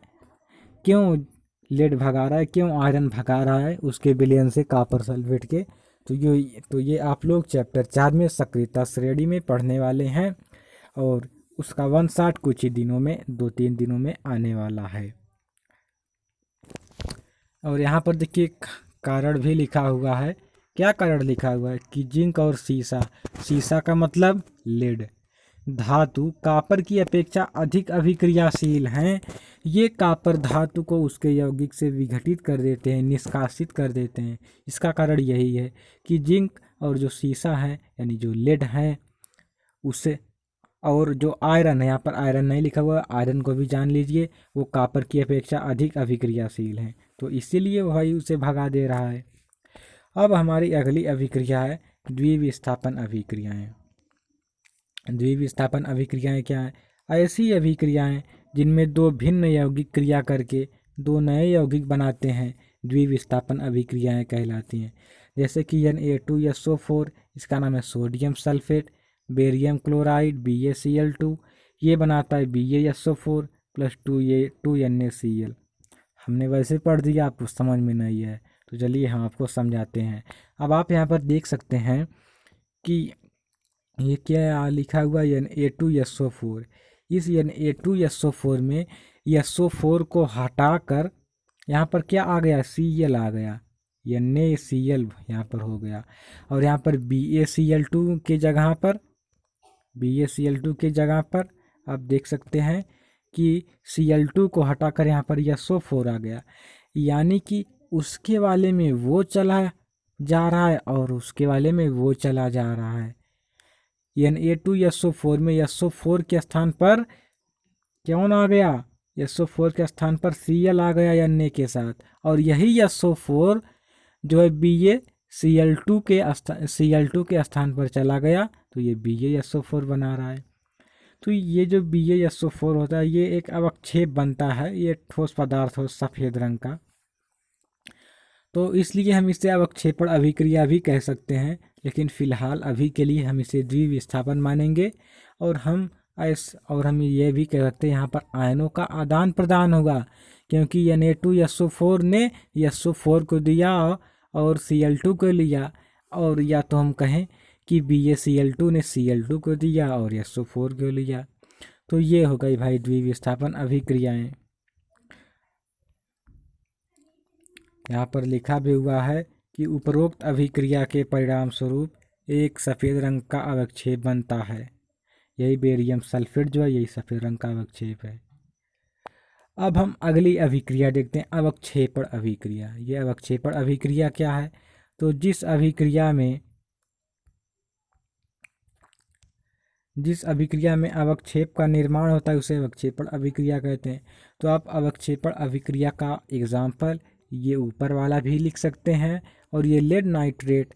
क्यों लेड भगा रहा है, क्यों आयरन भगा रहा है उसके विलयन से कॉपर सल्फेट के, तो ये आप लोग चैप्टर 4 में सक्रियता श्रेणी में पढ़ने वाले हैं और उसका 1 शॉट कुछ ही दिनों में 2-3 दिनों में आने वाला है। और यहाँ पर देखिए कारण भी लिखा हुआ है। क्या कारण लिखा हुआ है कि जिंक और सीसा का मतलब लेड धातु कॉपर की अपेक्षा अधिक अभिक्रियाशील हैं। ये कॉपर धातु को उसके यौगिक से विघटित कर देते हैं, निष्कासित कर देते हैं। इसका कारण यही है कि जिंक और जो सीसा है यानी जो लेड है उससे, और जो आयरन है, यहाँ पर आयरन नहीं लिखा हुआ, आयरन को भी जान लीजिए, वो कॉपर की अपेक्षा अधिक अभिक्रियाशील हैं, तो इसीलिए भाई उसे भगा दे रहा है। अब हमारी अगली अभिक्रिया है द्विविस्थापन अभिक्रियाएं। द्विविस्थापन अभिक्रियाएं क्या है? ऐसी अभिक्रियाएं जिनमें दो भिन्न यौगिक क्रिया करके दो नए यौगिक बनाते हैं द्विविस्थापन अभिक्रियाएं कहलाती हैं। जैसे कि Na2SO4, इसका नाम है sodium sulphate, barium chloride BaCl2, ये बनाता है BaSO4 प्लस 2NaCl। हमने वैसे पढ़ दिया, आपको समझ में नहीं है तो चलिए हम आपको समझाते हैं। अब आप यहाँ पर देख सकते हैं कि ये क्या लिखा हुआ है Na2SO4। इस Na2SO4 में SO4 को हटाकर यहाँ पर क्या आ गया? Cl आ गया, NaCl यहाँ पर हो गया, और यहाँ पर BaCl2 के जगह पर आप देख सकते हैं कि Cl2 को हटाकर यहाँ पर SO4 आ गया। यानी कि उसके वाले में वो चला जा रहा है और उसके वाले में वो चला जा रहा है। Na2SO4 में SO4 के स्थान पर कौन आ गया? SO4 के स्थान पर Cl आ गया Na के साथ, और यही SO4 जो है BaCl2 के स्थान पर चला गया तो ये BaSO4 बना रहा है। तो ये जो BaSO4 होता है ये एक अवक्षेप बनता है, ये ठोस पदार्थ हो सफ़ेद रंग का, तो इसलिए हम इसे अवक्षेपण अभिक्रिया भी कह सकते हैं। लेकिन फ़िलहाल अभी के लिए हम इसे द्विविस्थापन मानेंगे। और हम ये भी कह सकते हैं यहाँ पर आयनों का आदान प्रदान होगा, क्योंकि Na2SO4 ने SO4 को दिया और Cl2 को लिया, और या तो हम कहें कि BaCl2 ने Cl2 को दिया और SO4 को लिया। तो ये हो गई भाई द्विविस्थापन अभिक्रियाएं। यहाँ पर लिखा भी हुआ है कि उपरोक्त अभिक्रिया के परिणाम स्वरूप एक सफ़ेद रंग का अवक्षेप बनता है। यही बेरियम सल्फेट जो है यही सफ़ेद रंग का अवक्षेप है। अब हम अगली अभिक्रिया देखते हैं, अवक्षेपण अभिक्रिया। ये अवक्षेपण अभिक्रिया क्या है? तो जिस अभिक्रिया में अवक्षेप का निर्माण होता है उसे अवक्षेपण अभिक्रिया कहते हैं। तो आप अवक्षेपण अभिक्रिया का एग्जाम्पल ये ऊपर वाला भी लिख सकते हैं। और ये लेड नाइट्रेट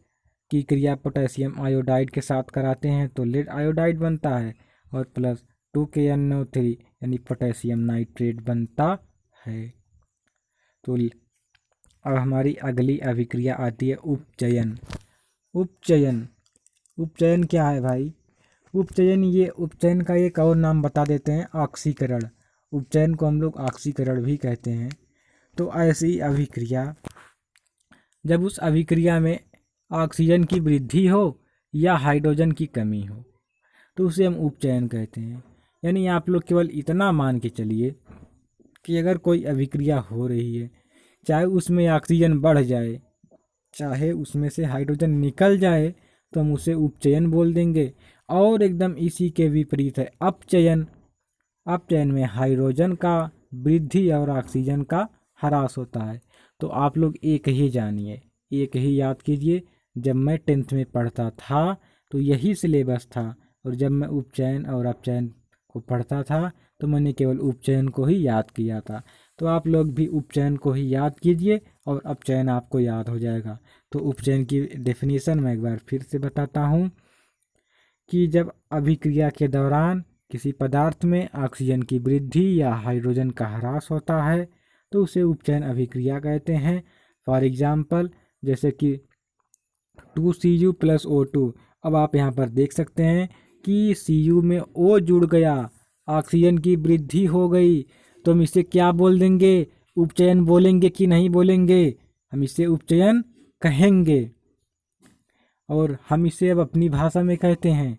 की क्रिया पोटेशियम आयोडाइड के साथ कराते हैं तो लेड आयोडाइड बनता है, और प्लस 2KNO3 यानी पोटेशियम नाइट्रेट बनता है। तो अब हमारी अगली अभिक्रिया आती है उपचयन। उपचयन क्या है भाई? उपचयन का एक और नाम बता देते हैं, ऑक्सीकरण। उपचयन को हम लोग ऑक्सीकरण भी कहते हैं। तो ऐसी अभिक्रिया जब उस अभिक्रिया में ऑक्सीजन की वृद्धि हो या हाइड्रोजन की कमी हो तो उसे हम उपचयन कहते हैं। यानी आप लोग केवल इतना मान के चलिए कि अगर कोई अभिक्रिया हो रही है, चाहे उसमें ऑक्सीजन बढ़ जाए चाहे उसमें से हाइड्रोजन निकल जाए, तो हम उसे उपचयन बोल देंगे। और एकदम इसी के विपरीत है अपचयन। अपचयन में हाइड्रोजन का वृद्धि और ऑक्सीजन का ह्रास होता है। तो आप लोग एक ही जानिए, एक ही याद कीजिए, जब मैं 10th में पढ़ता था तो यही सिलेबस था, और जब मैं उपचयन और अपचयन को पढ़ता था तो मैंने केवल उपचयन को ही याद किया था। तो आप लोग भी उपचयन को ही याद कीजिए और अपचयन आपको याद हो जाएगा। तो उपचयन की डेफिनेशन मैं एक बार फिर से बताता हूँ कि जब अभिक्रिया के दौरान किसी पदार्थ में ऑक्सीजन की वृद्धि या हाइड्रोजन का ह्रास होता है तो उसे उपचयन अभिक्रिया कहते हैं। फॉर एग्जाम्पल जैसे कि 2Cu प्लस O2। अब आप यहाँ पर देख सकते हैं कि Cu में O जुड़ गया, ऑक्सीजन की वृद्धि हो गई। तो हम इसे क्या बोल देंगे, उपचयन बोलेंगे कि नहीं बोलेंगे? हम इसे उपचयन कहेंगे। और हम इसे अब अपनी भाषा में कहते हैं,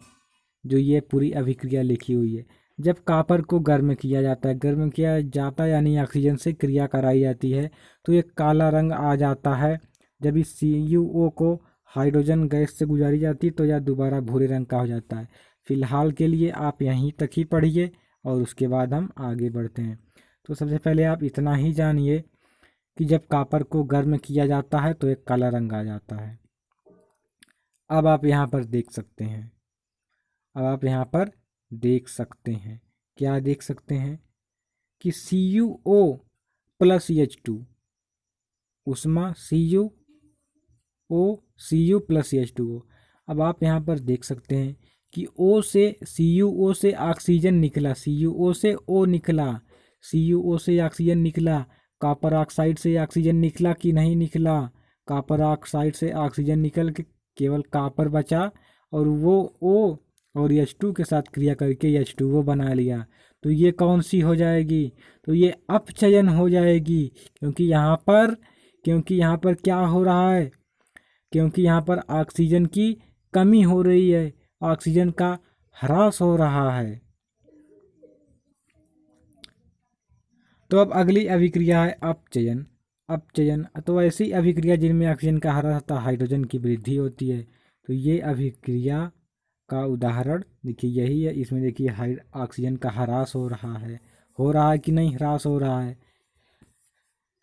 जो ये पूरी अभिक्रिया लिखी हुई है। जब कॉपर को गर्म किया जाता है, गर्म किया जाता है यानी ऑक्सीजन से क्रिया कराई जाती है, तो एक काला रंग आ जाता है। जब इस CuO को हाइड्रोजन गैस से गुजारी जाती है तो यह दोबारा भूरे रंग का हो जाता है। फिलहाल के लिए आप यहीं तक ही पढ़िए और उसके बाद हम आगे बढ़ते हैं। तो सबसे पहले आप इतना ही जानिए कि जब कॉपर को गर्म किया जाता है तो एक काला रंग आ जाता है। अब आप यहाँ पर देख सकते हैं, अब आप यहाँ पर देख सकते हैं, क्या देख सकते हैं कि CuO प्लस H2, उष्मा Cu प्लस H2O। अब आप यहाँ पर देख सकते हैं कि O से CuO से ऑक्सीजन निकला, CuO से O निकला, CuO से ऑक्सीजन निकला। कॉपर ऑक्साइड से ऑक्सीजन निकला कि नहीं निकला? कॉपर ऑक्साइड से ऑक्सीजन निकल के केवल कॉपर बचा और वो O और H2 के साथ क्रिया करके H2O बना लिया। तो ये कौन सी हो जाएगी? तो ये अपचयन हो जाएगी, क्योंकि यहाँ पर क्या हो रहा है? क्योंकि यहाँ पर ऑक्सीजन की कमी हो रही है, ऑक्सीजन का ह्रास हो रहा है। तो अब अगली अभिक्रिया है अपचयन। अपचयन तो ऐसी अभिक्रिया जिनमें ऑक्सीजन का ह्रास तथा हाइड्रोजन की वृद्धि होती है। तो ये अभिक्रिया का उदाहरण देखिए यही है। इसमें देखिए ऑक्सीजन का ह्रास हो रहा है कि नहीं? ह्रास हो रहा है,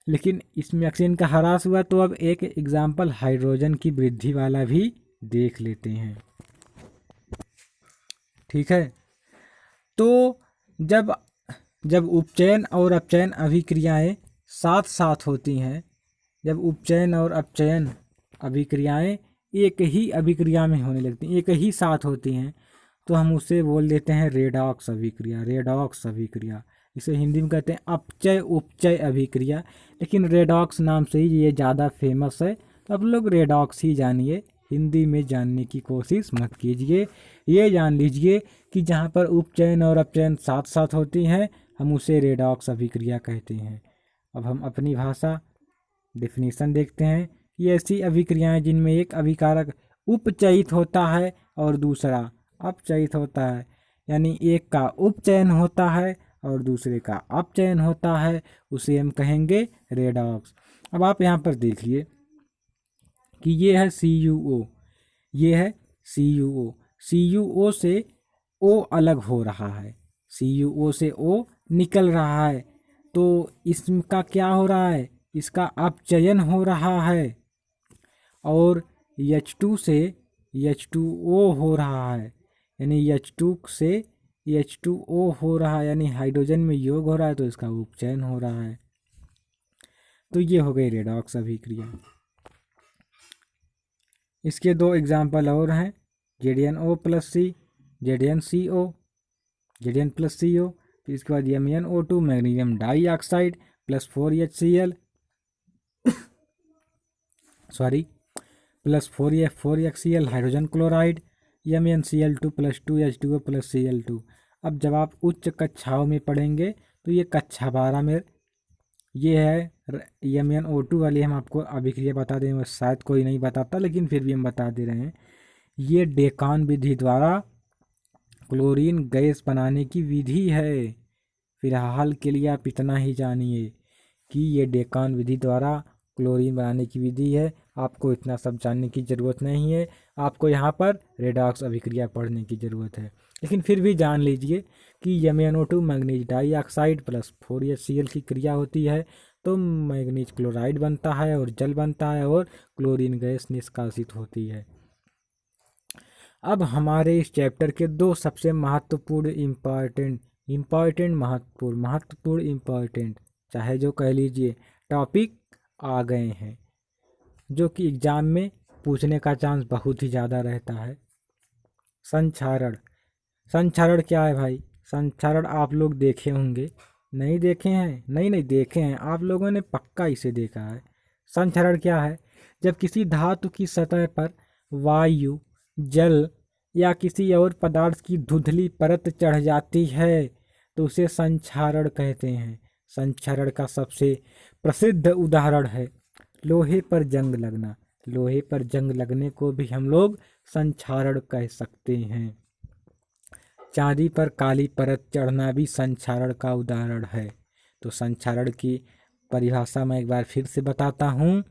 लेकिन इसमें ऑक्सीजन का ह्रास हुआ। तो अब एक एग्जाम्पल हाइड्रोजन की वृद्धि वाला भी देख लेते हैं, ठीक है। तो जब उपचयन और अपचयन अभिक्रियाएं साथ साथ होती हैं, जब उपचयन और अपचयन अभिक्रियाएं एक ही अभिक्रिया में होने लगती हैं, एक ही साथ होती हैं, तो हम उसे बोल देते हैं रेडॉक्स अभिक्रिया। रेडॉक्स अभिक्रिया, इसे हिंदी में कहते हैं अपचय उपचय अभिक्रिया, लेकिन रेडॉक्स नाम से ही ये ज़्यादा फेमस है। तो आप लोग रेडॉक्स ही जानिए, हिंदी में जानने की कोशिश मत कीजिए। ये जान लीजिए कि जहाँ पर उपचयन और अपचयन साथ साथ होती हैं, हम उसे रेडॉक्स अभिक्रिया कहते हैं। अब हम अपनी भाषा डेफिनेशन देखते हैं। ये ऐसी अभिक्रियाएं जिनमें एक अभिकारक उपचयित होता है और दूसरा अपचयित होता है, यानी एक का उपचयन होता है और दूसरे का अपचयन होता है, उसे हम कहेंगे रेडॉक्स। अब आप यहाँ पर देखिए कि ये है CuO, ये है CuO। CuO से O अलग हो रहा है, CuO से O निकल रहा है, तो इसका क्या हो रहा है? इसका अपचयन हो रहा है। और H2 से H2O हो रहा है, यानी H2 से H2O हो रहा है, यानी हाइड्रोजन में योग हो रहा है, तो इसका उपचयन हो रहा है। तो ये हो गई रेडॉक्स अभिक्रिया। इसके दो एग्जाम्पल और हैं, ZnO plus C, ZnCO, Zn plus CO। फिर इसके बाद MnO2 magnesium dioxide plus 4HCl plus 4HCl hydrogen chloride, MnCl2 plus 2H2O plus Cl2। अब जब आप उच्च कक्षाओं में पढ़ेंगे तो ये कक्षा 12 में ये है MnO2 वाली हम आपको अभिक्रिया बता दें, शायद कोई नहीं बताता, लेकिन फिर भी हम बता दे रहे हैं। ये डेकान विधि द्वारा क्लोरीन गैस बनाने की विधि है। फिलहाल के लिए आप इतना ही जानिए कि ये डेकान विधि द्वारा क्लोरीन बनाने की विधि है। आपको इतना सब जानने की ज़रूरत नहीं है, आपको यहाँ पर रेडॉक्स अभिक्रिया पढ़ने की ज़रूरत है। लेकिन फिर भी जान लीजिए कि MnO2 manganese dioxide plus 4HCl की क्रिया होती है तो मैग्नीज क्लोराइड बनता है और जल बनता है और क्लोरीन गैस निष्कासित होती है। अब हमारे इस चैप्टर के दो सबसे महत्वपूर्ण इम्पॉर्टेंट चाहे जो कह लीजिए टॉपिक आ गए हैं, जो कि एग्ज़ाम में पूछने का चांस बहुत ही ज़्यादा रहता है। संक्षारण। संक्षारण क्या है भाई? संक्षारण आप लोग देखे होंगे, नहीं देखे हैं? नहीं देखे हैं, आप लोगों ने पक्का इसे देखा है। संक्षारण क्या है? जब किसी धातु की सतह पर वायु, जल या किसी और पदार्थ की धुंधली परत चढ़ जाती है तो उसे संक्षारण कहते हैं। संक्षारण का सबसे प्रसिद्ध उदाहरण है लोहे पर जंग लगना। लोहे पर जंग लगने को भी हम लोग संक्षारण कह सकते हैं। चांदी पर काली परत चढ़ना भी संक्षारण का उदाहरण है। तो संक्षारण की परिभाषा मैं एक बार फिर से बताता हूँ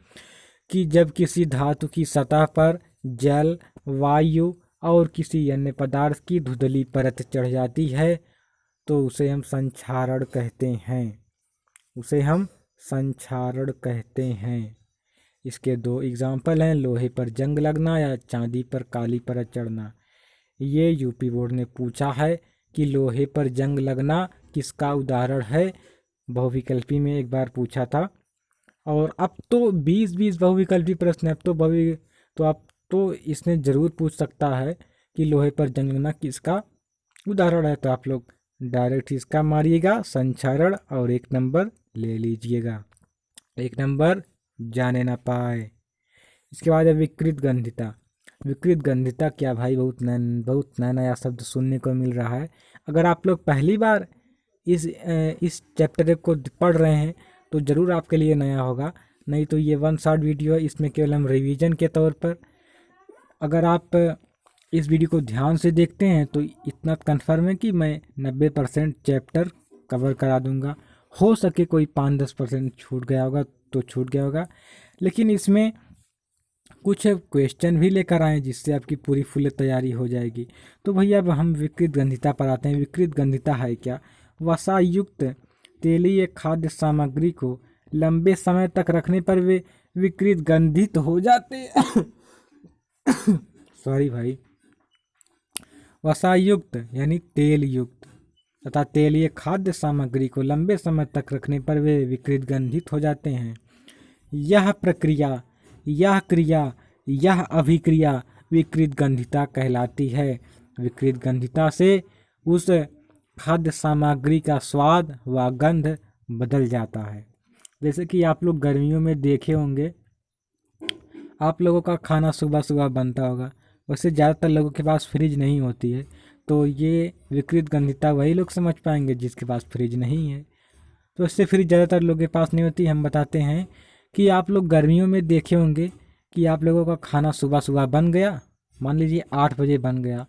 कि जब किसी धातु की सतह पर जल, वायु और किसी अन्य पदार्थ की धुंधली परत चढ़ जाती है तो उसे हम संक्षारण कहते हैं। उसे हम संक्षारण कहते हैं। इसके दो एग्जाम्पल हैं, लोहे पर जंग लगना या चांदी पर काली परत चढ़ना। ये यूपी बोर्ड ने पूछा है कि लोहे पर जंग लगना किसका उदाहरण है। बहुविकल्पी में एक बार पूछा था और अब तो 20-20 बहुविकल्पी प्रश्न है। तो अब तो इसने ज़रूर पूछ सकता है कि लोहे पर जंग लगना किसका उदाहरण है। तो आप लोग डायरेक्ट इसका मारिएगा संक्षारण और 1 नंबर ले लीजिएगा। 1 नंबर जाने ना पाए। इसके बाद है विकृत गंधिता। विकृत गंधिता क्या भाई, बहुत नया नया शब्द सुनने को मिल रहा है। अगर आप लोग पहली बार इस चैप्टर को पढ़ रहे हैं तो ज़रूर आपके लिए नया होगा, नहीं तो ये 1 शॉर्ट वीडियो है, इसमें केवल हम रिवीजन के तौर पर। अगर आप इस वीडियो को ध्यान से देखते हैं तो इतना कन्फर्म है कि मैं 90% चैप्टर कवर करा दूंगा। हो सके कोई 5-10% छूट गया होगा तो छूट गया होगा, लेकिन इसमें कुछ क्वेश्चन भी लेकर आए जिससे आपकी पूरी फुल तैयारी हो जाएगी। तो भैया अब हम विकृत गंधिता पर आते हैं। विकृत गंधिता है क्या? वसायुक्त तेलीय खाद्य सामग्री को लंबे समय तक रखने पर वे विकृत गंधित हो जाते सॉरी भाई। वसायुक्त यानी तेल युक्त तथा तेलीय खाद्य सामग्री को लंबे समय तक रखने पर वे विकृत गंधित हो जाते हैं। यह प्रक्रिया, यह क्रिया, यह अभिक्रिया विकृत गंधिता कहलाती है। विकृत गंधिता से उस खाद्य सामग्री का स्वाद व गंध बदल जाता है। जैसे कि आप लोग गर्मियों में देखे होंगे, आप लोगों का खाना सुबह सुबह बनता होगा, वैसे ज़्यादातर लोगों के पास फ्रिज नहीं होती है, तो ये विकृत गंधिता वही लोग समझ पाएंगे जिसके पास फ्रिज नहीं है। तो इससे फ्रिज ज़्यादातर लोगों के पास नहीं होती। हम बताते हैं कि आप लोग गर्मियों में देखे होंगे कि आप लोगों का खाना सुबह सुबह बन गया, मान लीजिए 8 बजे बन गया,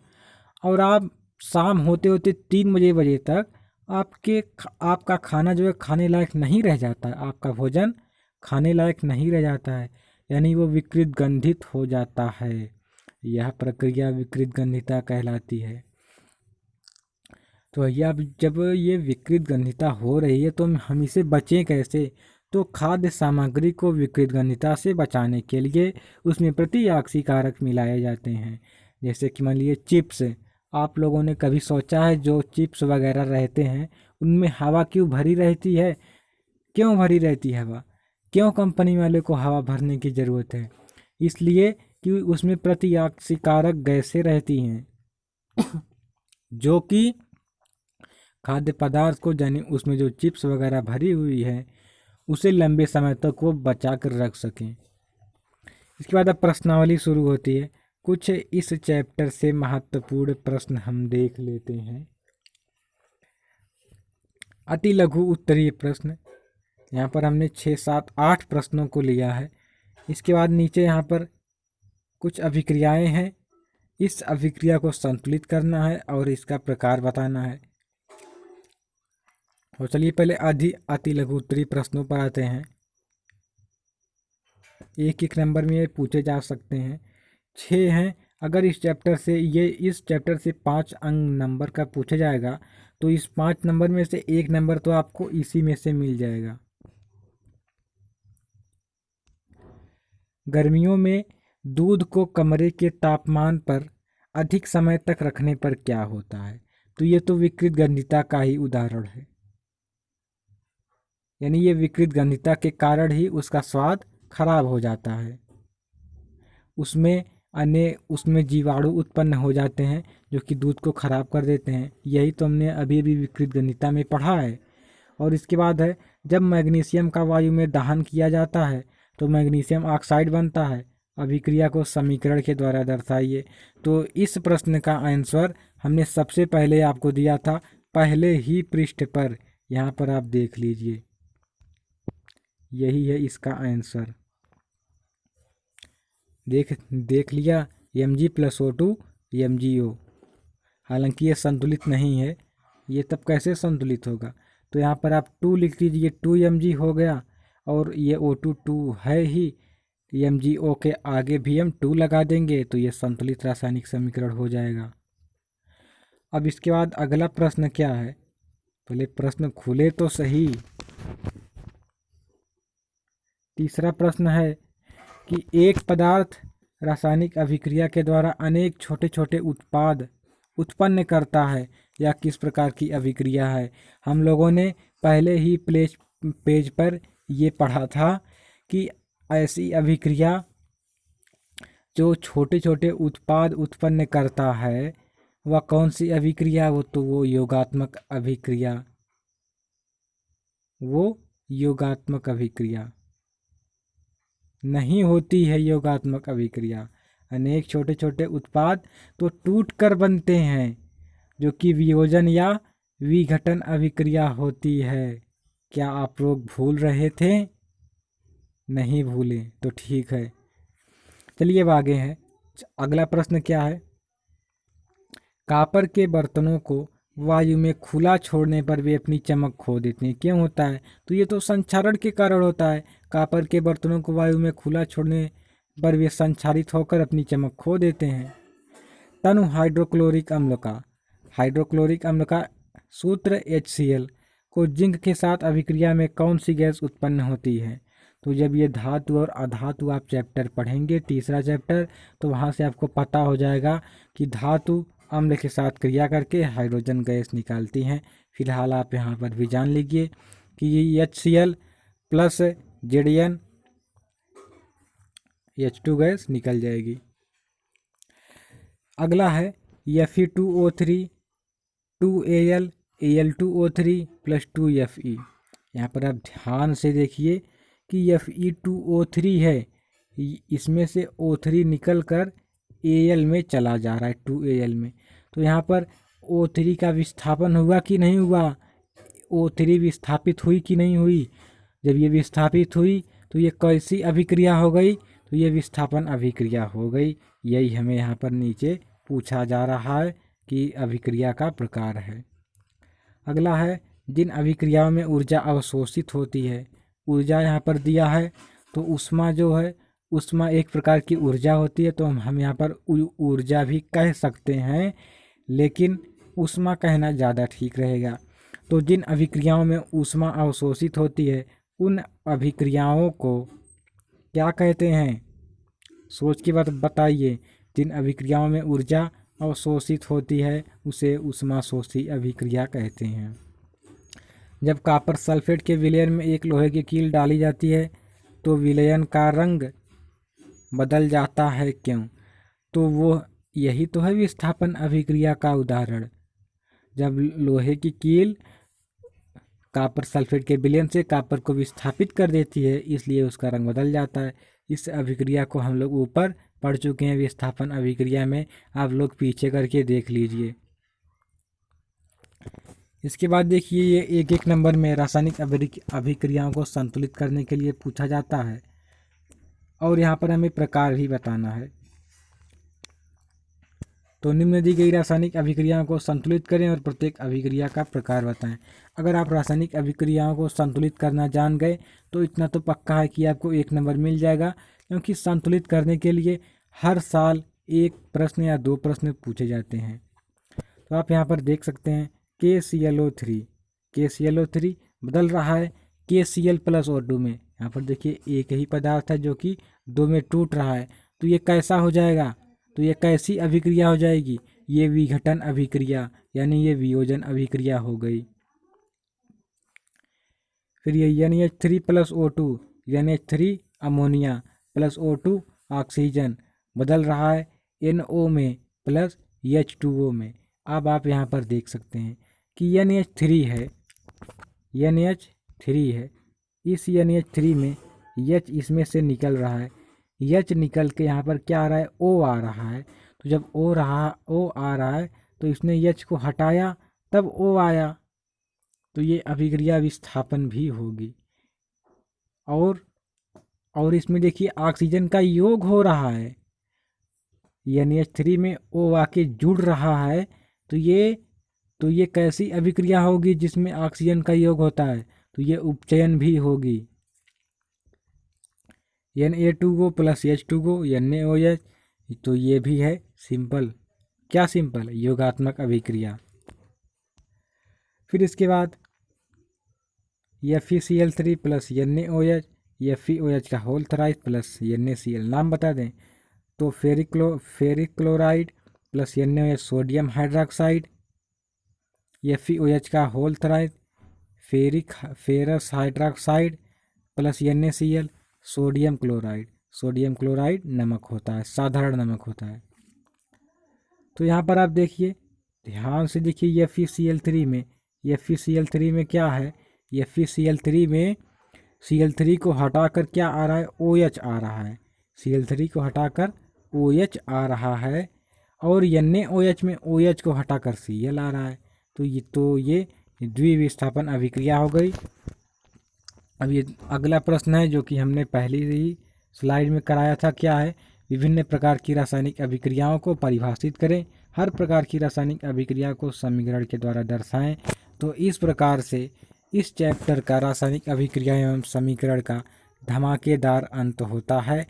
और आप शाम होते होते 3 बजे तक आपका खाना जो है खाने लायक नहीं रह जाता है, आपका भोजन खाने लायक नहीं रह जाता है, यानी वो विकृत गंधित हो जाता है। यह प्रक्रिया विकृत गंधिता कहलाती है। तो भैया अब जब ये विकृत गंधिता हो रही है तो हम इसे बचें कैसे? तो खाद्य सामग्री को विकृत गंधिता से बचाने के लिए उसमें प्रतिऑक्सी कारक मिलाए जाते हैं। जैसे कि मान लीजिए चिप्स, आप लोगों ने कभी सोचा है जो चिप्स वगैरह रहते हैं उनमें हवा क्यों भरी रहती है? क्यों भरी रहती है हवा? क्यों कंपनी वाले को हवा भरने की ज़रूरत है? इसलिए कि उसमें प्रतिऑक्सी कारक गैसें रहती हैं जो कि खाद्य पदार्थ को, यानी उसमें जो चिप्स वगैरह भरी हुई है उसे लंबे समय तक वो बचा कर रख सकें। इसके बाद अब प्रश्नावली शुरू होती है। कुछ इस चैप्टर से महत्वपूर्ण प्रश्न हम देख लेते हैं। अति लघु उत्तरीय प्रश्न, यहाँ पर हमने 6, 7, 8 प्रश्नों को लिया है। इसके बाद नीचे यहाँ पर कुछ अभिक्रियाएं हैं, इस अभिक्रिया को संतुलित करना है और इसका प्रकार बताना है। तो चलिए पहले अति लघु उत्तरीय प्रश्नों पर आते हैं। 1-1 नंबर में ये पूछे जा सकते हैं। 6 हैं। अगर इस चैप्टर से 5 अंक नंबर का पूछा जाएगा तो इस 5 नंबर में से 1 नंबर तो आपको इसी में से मिल जाएगा। गर्मियों में दूध को कमरे के तापमान पर अधिक समय तक रखने पर क्या होता है? तो ये तो विकृत गंधिता का ही उदाहरण है, यानी ये विकृत गंधिता के कारण ही उसका स्वाद खराब हो जाता है। उसमें जीवाणु उत्पन्न हो जाते हैं जो कि दूध को खराब कर देते हैं। यही तो हमने अभी अभी विकृत गंधिता में पढ़ा है। और इसके बाद है, जब मैग्नीशियम का वायु में दहन किया जाता है तो मैग्नीशियम ऑक्साइड बनता है अभिक्रिया को समीकरण के द्वारा दर्शाइए। तो इस प्रश्न का आंसर हमने सबसे पहले आपको दिया था, पहले ही पृष्ठ पर, यहाँ पर आप देख लीजिए, यही है इसका आंसर। देख लिया, Mg+O2 MgO। हालांकि ये संतुलित नहीं है, ये तब कैसे संतुलित होगा? तो यहाँ पर आप 2 लिख दीजिए, 2 Mg हो गया, और ये O2 2 है ही, MgO के आगे भी हम 2 लगा देंगे तो ये संतुलित रासायनिक समीकरण हो जाएगा। अब इसके बाद अगला प्रश्न क्या है, पहले प्रश्न खुले तो सही। तीसरा प्रश्न है कि एक पदार्थ रासायनिक अभिक्रिया के द्वारा अनेक छोटे छोटे उत्पाद उत्पन्न करता है, या किस प्रकार की अभिक्रिया है? हम लोगों ने पहले ही पेज पर ये पढ़ा था कि ऐसी अभिक्रिया जो छोटे छोटे उत्पाद उत्पन्न करता है वह कौन सी अभिक्रिया? वो योगात्मक अभिक्रिया, वो योगात्मक अभिक्रिया नहीं होती है। योगात्मक अभिक्रिया, अनेक छोटे छोटे उत्पाद तो टूट कर बनते हैं, जो कि वियोजन या विघटन अभिक्रिया होती है। क्या आप लोग भूल रहे थे? नहीं भूले तो ठीक है। चलिए अब आगे हैं। अगला प्रश्न क्या है? कॉपर के बर्तनों को वायु में खुला छोड़ने पर वे अपनी चमक खो देते हैं, क्यों होता है? तो ये तो संक्षारण के कारण होता है। कॉपर के बर्तनों को वायु में खुला छोड़ने पर वे संक्षारित होकर अपनी चमक खो देते हैं। तनु हाइड्रोक्लोरिक अम्ल का सूत्र HCl को जिंक के साथ अभिक्रिया में कौन सी गैस उत्पन्न होती है? तो जब ये धातु और अधातु आप चैप्टर पढ़ेंगे, तीसरा चैप्टर, तो वहाँ से आपको पता हो जाएगा कि धातु अम्ल के साथ क्रिया करके हाइड्रोजन गैस निकालती हैं। फिलहाल आप यहाँ पर भी जान लीजिए कि ये HCl plus Zn H2 gas निकल जाएगी। अगला है Fe2O3 2Al Al2O3 plus 2Fe। यहाँ पर आप ध्यान से देखिए कि Fe2O3 है, इसमें से O3 निकल कर Al में चला जा रहा है, 2Al में। तो यहाँ पर O3 का विस्थापन हुआ कि नहीं हुआ? O3 विस्थापित हुई कि नहीं हुई? जब ये विस्थापित हुई तो ये कैसी अभिक्रिया हो गई? तो ये विस्थापन अभिक्रिया हो गई। यही हमें यहाँ पर नीचे पूछा जा रहा है कि अभिक्रिया का प्रकार है। अगला है जिन अभिक्रियाओं में ऊर्जा अवशोषित होती है। ऊर्जा यहाँ पर दिया है, तो ऊष्मा जो है, ऊष्मा एक प्रकार की ऊर्जा होती है, तो हम यहाँ पर ऊर्जा भी कह सकते हैं, लेकिन ऊष्मा कहना ज़्यादा ठीक रहेगा। तो जिन अभिक्रियाओं में ऊष्मा अवशोषित होती है उन अभिक्रियाओं को क्या कहते हैं? सोच के बाद बताइए। जिन अभिक्रियाओं में ऊर्जा अवशोषित होती है उसे ऊष्माशोषी अभिक्रिया कहते हैं। जब कॉपर सल्फेट के विलयन में एक लोहे की कील डाली जाती है तो विलयन का रंग बदल जाता है, क्यों? तो वो यही तो है विस्थापन अभिक्रिया का उदाहरण। जब लोहे की कील कॉपर सल्फेट के विलयन से कॉपर को विस्थापित कर देती है, इसलिए उसका रंग बदल जाता है। इस अभिक्रिया को हम लोग ऊपर पढ़ चुके हैं विस्थापन अभिक्रिया में, आप लोग पीछे करके देख लीजिए। इसके बाद देखिए, ये एक एक नंबर में रासायनिक अभिक्रियाओं को संतुलित करने के लिए पूछा जाता है, और यहाँ पर हमें प्रकार भी बताना है। तो निम्न दी गई रासायनिक अभिक्रियाओं को संतुलित करें और प्रत्येक अभिक्रिया का प्रकार बताएं। अगर आप रासायनिक अभिक्रियाओं को संतुलित करना जान गए तो इतना तो पक्का है कि आपको 1 नंबर मिल जाएगा, क्योंकि संतुलित करने के लिए हर साल 1 प्रश्न या 2 प्रश्न पूछे जाते हैं। तो आप यहाँ पर देख सकते हैं KClO3 बदल रहा है KCl प्लस O2 में। यहाँ पर देखिए एक ही पदार्थ है जो कि 2 में टूट रहा है, तो ये कैसा हो जाएगा? तो ये कैसी अभिक्रिया हो जाएगी? ये विघटन अभिक्रिया, यानी ये वियोजन अभिक्रिया हो गई। फिर ये NH3 plus O2, NH3 ammonia plus O2 oxygen बदल रहा है NO में प्लस H2O में। अब आप यहाँ पर देख सकते हैं कि NH3 है, इस NH3 में H इसमें से निकल रहा है, एच निकल के यहाँ पर क्या आ रहा है, ओ आ रहा है। तो जब ओ आ रहा है तो इसने एच को हटाया तब ओ आया, तो ये अभिक्रिया विस्थापन भी होगी। और इसमें देखिए ऑक्सीजन का योग हो रहा है, NH3 में ओ आके जुड़ रहा है। तो ये कैसी अभिक्रिया होगी जिसमें ऑक्सीजन का योग होता है, तो ये उपचयन भी होगी। Na2O प्लस H2O NaOH, तो ये भी है सिंपल, क्या सिंपल, योगात्मक अभिक्रिया। फिर इसके बाद FeCl3 प्लस NaOH, FeOH का होल थराइज प्लस NaCl, नाम बता दें तो ferric chloride plus NaOH sodium hydroxide, FeOH का whole thrice ferrous hydroxide plus NaCl sodium chloride. Sodium chloride नमक होता है, साधारण नमक होता है। तो यहाँ पर आप देखिए, ध्यान से देखिए, FeCl3 में क्या है, FeCl3 में Cl3 को हटाकर क्या आ रहा है, OH आ रहा है। Cl3 को हटाकर OH आ रहा है, और NaOH में OH को हटाकर Cl आ रहा है। तो ये द्विविस्थापन अभिक्रिया हो गई। अब ये अगला प्रश्न है जो कि हमने पहली ही स्लाइड में कराया था, क्या है, विभिन्न प्रकार की रासायनिक अभिक्रियाओं को परिभाषित करें, हर प्रकार की रासायनिक अभिक्रिया को समीकरण के द्वारा दर्शाएं। तो इस प्रकार से इस चैप्टर का रासायनिक अभिक्रिया एवं समीकरण का धमाकेदार अंत होता है।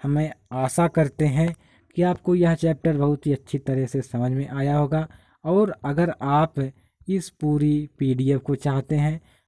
हमें आशा करते हैं कि आपको यह चैप्टर बहुत ही अच्छी तरह से समझ में आया होगा, और अगर आप इस पूरी PDF को चाहते हैं